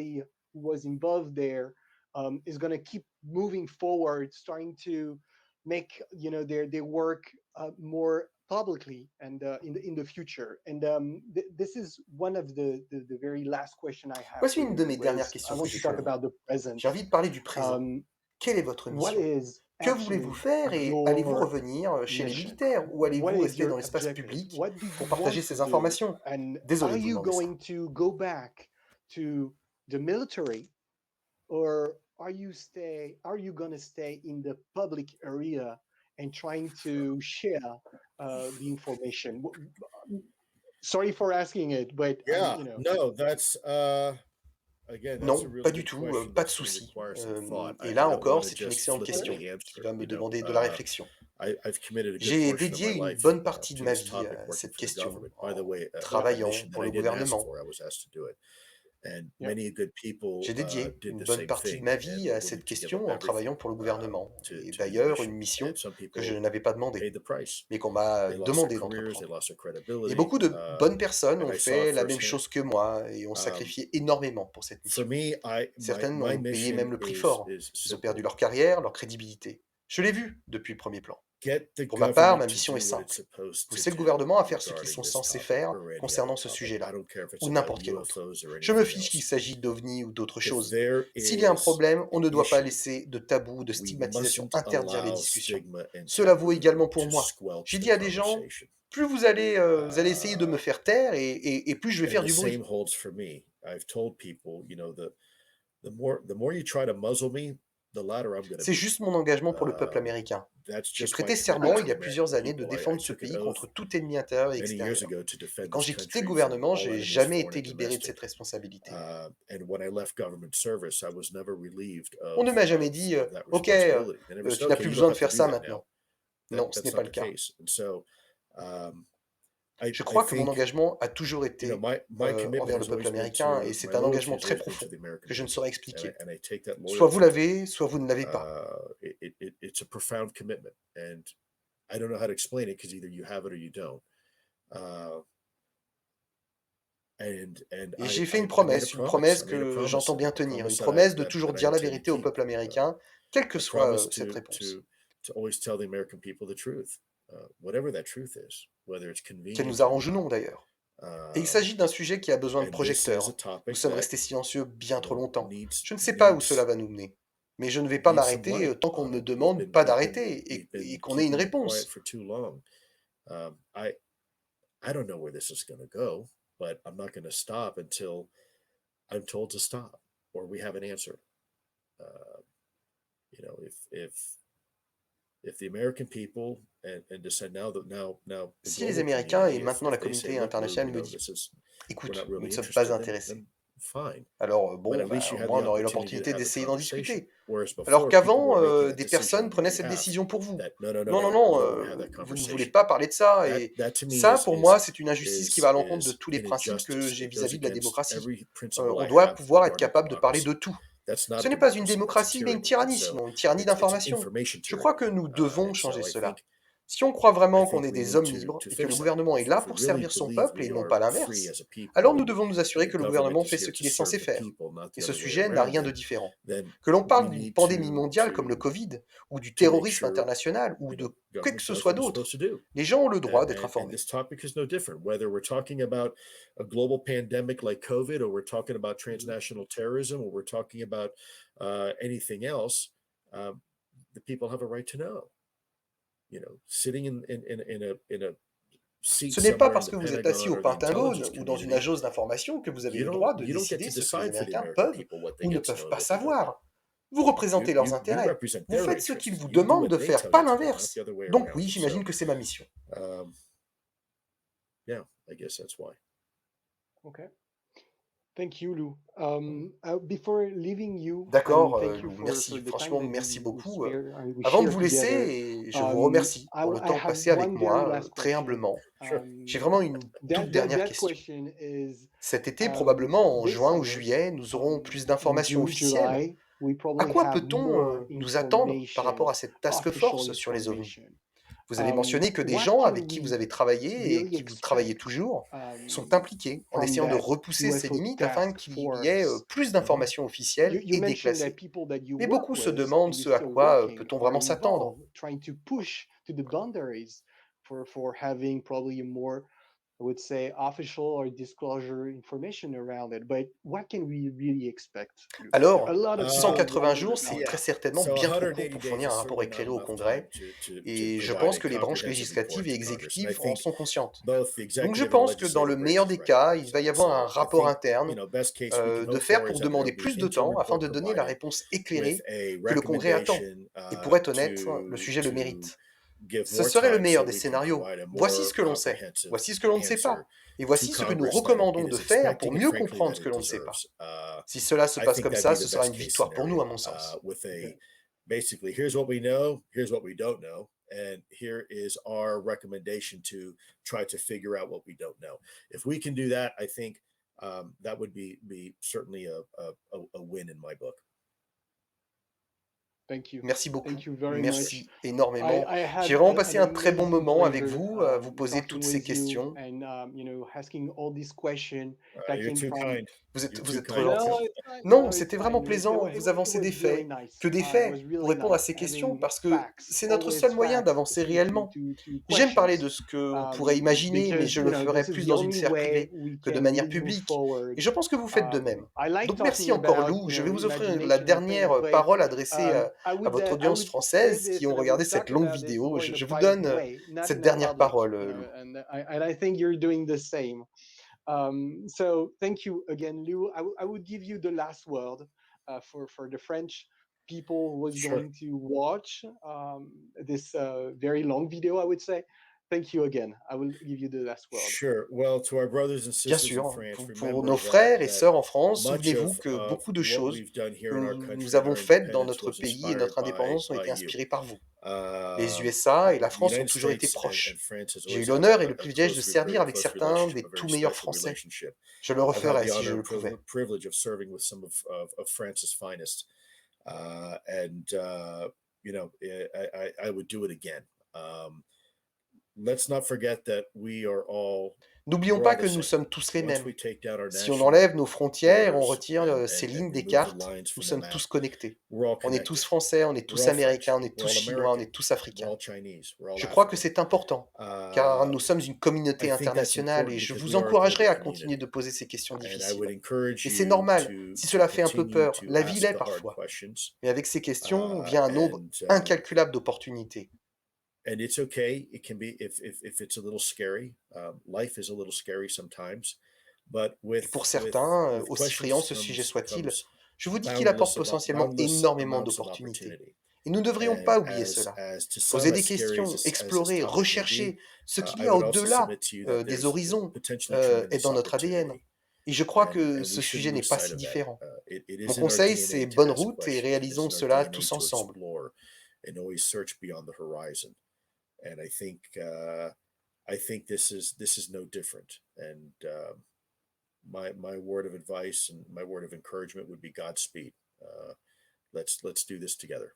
everybody who was involved there is going to keep moving forward, trying to make their work more publicly and in the future. And this is one of the very last question I have Voici for une de you. mes dernières Is I questions want to talk spéciales. about the present. J'ai envie de parler du présent. Um, Quelle est votre what mission? is Que voulez-vous actually faire et allez-vous your revenir chez les mission? militaires ou What allez-vous is rester your dans l'espace objective? public What do you pour want partager to ces do? informations? And Désolé are de vous you demander ça. going to go back to the military, or are you going to stay in the public area and trying to share the information? Sorry for asking it, but Yeah, no, that's again, that's a Non, pas really du good tout, question pas de that's going to souci. require some thought. Et I là don't want encore, to c'est une just excellente question flippantly qui answer. va me demander de la réflexion. I've committed a good J'ai portion of my dédié une life bonne partie de to ma this vie topic, à working cette for the question, government. By the en way, a travaillant mission that pour I le didn't ask gouvernement. for. I was asked to do it, and Yeah. many good people J'ai dédié did une the bonne same partie de thing ma and vie were à willing cette to give up question en travaillant everything pour le gouvernement. to Et do the d'ailleurs, une mission. mission And some que je people n'avais pas demandée, paid the price. mais qu'on m'a They lost their demandé careers, they d'entreprendre. lost their Et credibility, beaucoup de bonnes personnes and ont I saw fait it la même firsthand. chose que moi et ont sacrifié énormément pour cette For mission. me, Certaines my ont payé mission même le prix is fort. Ils ont perdu simple. leur carrière, leur crédibilité. Je l'ai vu depuis le premier plan. Get the Pour ma part, ma government to mission est do what it's simple. supposed to Pousser le do gouvernement à faire ce qu'ils regarding sont this censés topic faire or any concernant other ce topic. sujet-là, I don't care if it's ou about n'importe quel autre. UFOs or Je me anything fiche qu'il else. s'agit d'ovnis ou d'autres If choses. there S'il y a un is problème, on ne an doit pas issue, laisser de tabou, de we stigmatisation mustn't interdire les allow discussions. stigma and Cela vaut taboo également pour to moi. squelch J'ai the dit à des gens, conversation. plus vous allez essayer de me faire taire et plus je vais And faire the du bruit. same holds for me. I've told people, the more you try to muzzle me, the louder I'm going to C'est be. juste mon engagement pour le peuple américain. That's J'ai just my prêté serment commitment il to y a the plusieurs American années de people. I défendre ce took an pays oath contre tout ennemi intérieur et many years extérieur. ago to defend Et quand this j'ai quitté le country from gouvernement, all j'ai enemies, jamais foreign été and libéré de domestic. cette responsabilité. And when I left government service, I was never relieved On ne of m'a jamais dit, that ok, responsibility. They never tu said, n'as okay, plus you besoin don't de have to faire do ça that maintenant. now. Non, ce That's n'est not pas the le cas. case. And so, Je I crois que mon think, engagement a toujours été my commitment envers le has peuple always been américain to, et c'est my un loyalty engagement has très always been to profond the American que je ne people. saurais expliquer. And I take that Soit vous loyalty. l'avez, soit vous ne l'avez pas. It's a profound commitment. And I don't know how to explain it because either you have it or you don't. Et j'ai fait une promesse que j'entends bien tenir, une promesse de toujours dire la vérité au peuple américain, quelle que soit cette réponse. To always tell the American people the truth, whatever that truth is, whether it's convenient. Qu'elle nous arrange ou non d'ailleurs. Et il s'agit d'un sujet qui a besoin de projecteurs. Nous sommes restés silencieux bien trop longtemps. Je ne sais pas où cela va nous mener. Mais je ne vais pas m'arrêter tant qu'on ne me demande pas d'arrêter et qu'on ait une réponse. I don't know where this is going to go, but I'm not going to stop until I'm told to stop or we have an answer. If the American people and decide now si les Américains et maintenant la communauté internationale me disent écoute, nous ne sommes pas intéressés. Alors bon, au moins on aurait l'opportunité d'essayer d'en discuter. Alors qu'avant, des personnes prenaient cette décision pour vous. Non, vous ne voulez pas parler de ça. Et ça, pour moi, c'est une injustice qui va à l'encontre de tous les principes que j'ai vis-à-vis de la démocratie. On doit pouvoir être capable de parler de tout. Ce n'est pas une démocratie, mais une tyrannie, sinon une tyrannie d'information. Je crois que nous devons changer cela. Si on croit vraiment qu'on est des hommes libres et que le gouvernement est là pour servir son peuple et non pas l'inverse, alors nous devons nous assurer que le gouvernement fait ce qu'il est censé faire. Et ce sujet n'a rien de différent. Que l'on parle d'une pandémie mondiale comme le Covid, ou du terrorisme international, ou de quoi que ce soit d'autre, les gens ont le droit d'être informés. This topic is no different. Whether we're talking about a global pandemic like COVID, or we're talking about transnational terrorism, or we're talking about anything else, the people have a right to know. Sitting in a seat. Ce n'est pas parce que vous êtes assis au Pentagone ou dans une agence d'information que vous avez le droit de décider ce que les Américains peuvent ou ne peuvent pas savoir. Vous représentez leurs intérêts. Vous faites ce qu'ils vous demandent de faire, pas l'inverse. Donc oui, j'imagine que c'est ma mission. Yeah, I guess that's why. Okay. Thank you, Lou. Before leaving you, d'accord, Lou, merci. Franchement, merci beaucoup. Avant de vous laisser, et je vous remercie pour le temps passé avec moi, très humblement. J'ai vraiment une toute dernière question. Cet été, probablement en juin ou juillet, nous aurons plus d'informations officielles. À quoi peut-on nous attendre par rapport à cette task force sur les ovnis? Vous avez mentionné que des What gens can avec qui vous we avez travaillé et really qui vous travaillez expect toujours sont um, impliqués en from essayant de that repousser ces UFO limites afin task qu'il y ait force? plus Mhm. d'informations officielles You et mentioned that déclassées. people that you Mais work beaucoup se with demandent and you're ce à still quoi working peut-on are vraiment s'attendre. involved, trying to push to the boundaries for having probably a more, I would say, official or disclosure information around it. But what can we really expect, Lou? A Alors, lot of people 180 wonder jours, about c'est très that. Yeah. certainement So bien trop 180 court pour days fournir is un rapport certainly not éclairé au enough time Congrès, to et je provide pense a que les branches comprehensive législatives report et to Congress. And I exécutives en think sont conscientes. both the Donc je executive and pense que dans le legislative meilleur branches des cas, il recognize va y that. avoir un So I rapport think, interne best case we can de hope faire for pour is that there demander will be an plus de interim temps afin report de donner la provided réponse with éclairée a que le Congrès attend. recommendation Et pour être honnête, le sujet le to mérite. give Ce more serait le time meilleur so des we can scénarios. provide a Voici ce more que l'on sait, comprehensive voici ce que l'on ne sait answer pas, et to voici ce que nous Congress that recommandons it de is faire pour expecting and mieux frankly comprendre that ce que it l'on ne sait pas. deserves. Si cela se I passe think comme that'd ça, be ce the sera best une case victoire pour nous, à scenario mon sens. with Okay. a basically here's what we know, here's what we don't know, and here is our recommendation to try to figure out what we don't know. If we can do that, I think that would be certainly a win in my book. Thank you. Merci beaucoup, Thank you very much. merci énormément. I J'ai had vraiment passé an un très bon amazing moment avec pleasure vous, à vous poser talking toutes ces with you questions. and asking all these questions that You're came too from. kind. You're Vous too êtes trop kind. gentil. No, it's fine. Non, No, it's c'était vraiment fine. plaisant. Vous It avancez des was really faits. nice. Que des It faits was pour really répondre à nice ces questions, having parce que facts, c'est notre always seul moyen facts d'avancer réellement. to J'aime parler questions, de ce qu'on pourrait imaginer, mais because je le ferai this is plus the dans une only sphère way privée we que de can manière really move publique. forward. Et je pense que vous faites de même. I like Donc merci talking encore, about Lou. Je vais vous offrir la imagination and things, dernière but parole adressée à votre I audience would say française qui this, ont and I regardé would cette talk longue about this vidéo. more in a Je vous private donne way, not cette in a dernière public, parole, Lou. and I think you're doing the same. So thank you again, Lou. I would give you the last word for the French people who was Sure. going to watch this very long video, I would say. Thank you again. I will give you the last word. Sure. Well, to our brothers and Bien sisters in sûr, France, pour remember nos frères et that sœurs en France, much souvenez-vous que of beaucoup de what choses we've done que here in our nous country and avons our faites dans independence notre was pays et inspired notre indépendance ont by été you. inspirées par vous. Les Um, USA et la the France ont United toujours été States and proches. France has J'ai eu always had l'honneur et le a privilège de servir very avec close certains relationship, des a very tout meilleurs special Français. relationship. Je le I've had referai the si je honor le and pouvais. privilege of serving with some of France's finest, I would do it again. Let's not forget that N'oublions we're pas all the que nous same. sommes tous les Once mêmes. we take down our Si on national enlève nos frontières, on borders retire ces lignes and des remove the cartes, lines nous from the sommes map, tous connectés. we're all On est tous connected. français, on est We're tous all américains, on French. est We're tous all chinois, on American. est tous We're africains. all Chinese. We're all Je crois que African. c'est important, car nous sommes une I communauté think that's internationale et important je because vous we are a encouragerai global à continuer de community. poser ces questions And I difficiles. would encourage Et c'est you normal, si cela fait un peu continue peur, to la vie ask l'est the hard parfois. questions. Mais avec ces questions vient un nombre And incalculable d'opportunités. it's okay. It can be if it's a little scary. Life is a little scary sometimes, but Et pour certains, aussi friands ce sujet soit-il, je vous dis qu'il apporte potentiellement énormément d'opportunités. Et nous ne devrions pas oublier cela. Poser des questions, explorer, rechercher ce qu'il y a au-delà des horizons est dans notre ADN. Et je crois que ce sujet n'est pas si différent. Mon conseil, c'est bonne route et réalisons cela tous ensemble. And always search beyond the horizon. And I think this is no different. And my word of advice and my word of encouragement would be Godspeed. Let's do this together.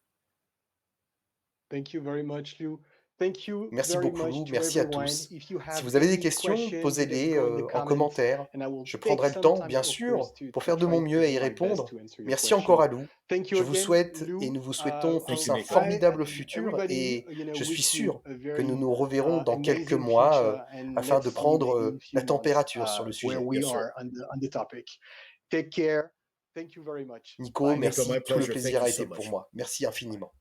Thank you very much, Lou. Thank you Merci very beaucoup, much Lou. to Merci à everyone. tous. If you Si have vous avez des any questions, questions, posez-les just go in the en comments, commentaire. and I will Je take prendrai le some temps, time, bien of sûr, course, pour to faire de try mon to mieux à do y my best répondre. to answer your Merci question. encore à Lou. Thank you Je vous again, souhaite et Lou. nous vous souhaitons Thank tous you, un Nico. formidable and futur everybody, et je suis wish you sûr a que nous very nous reverrons dans quelques amazing mois future, and afin let's de see prendre maybe in a la few months température sur le where sujet. we Yes, sir. are on the topic. Take care. Thank you very much. Nico, Bye. Nico, merci, my tout le pleasure. Thank plaisir you a so été pour much. moi. Merci infiniment.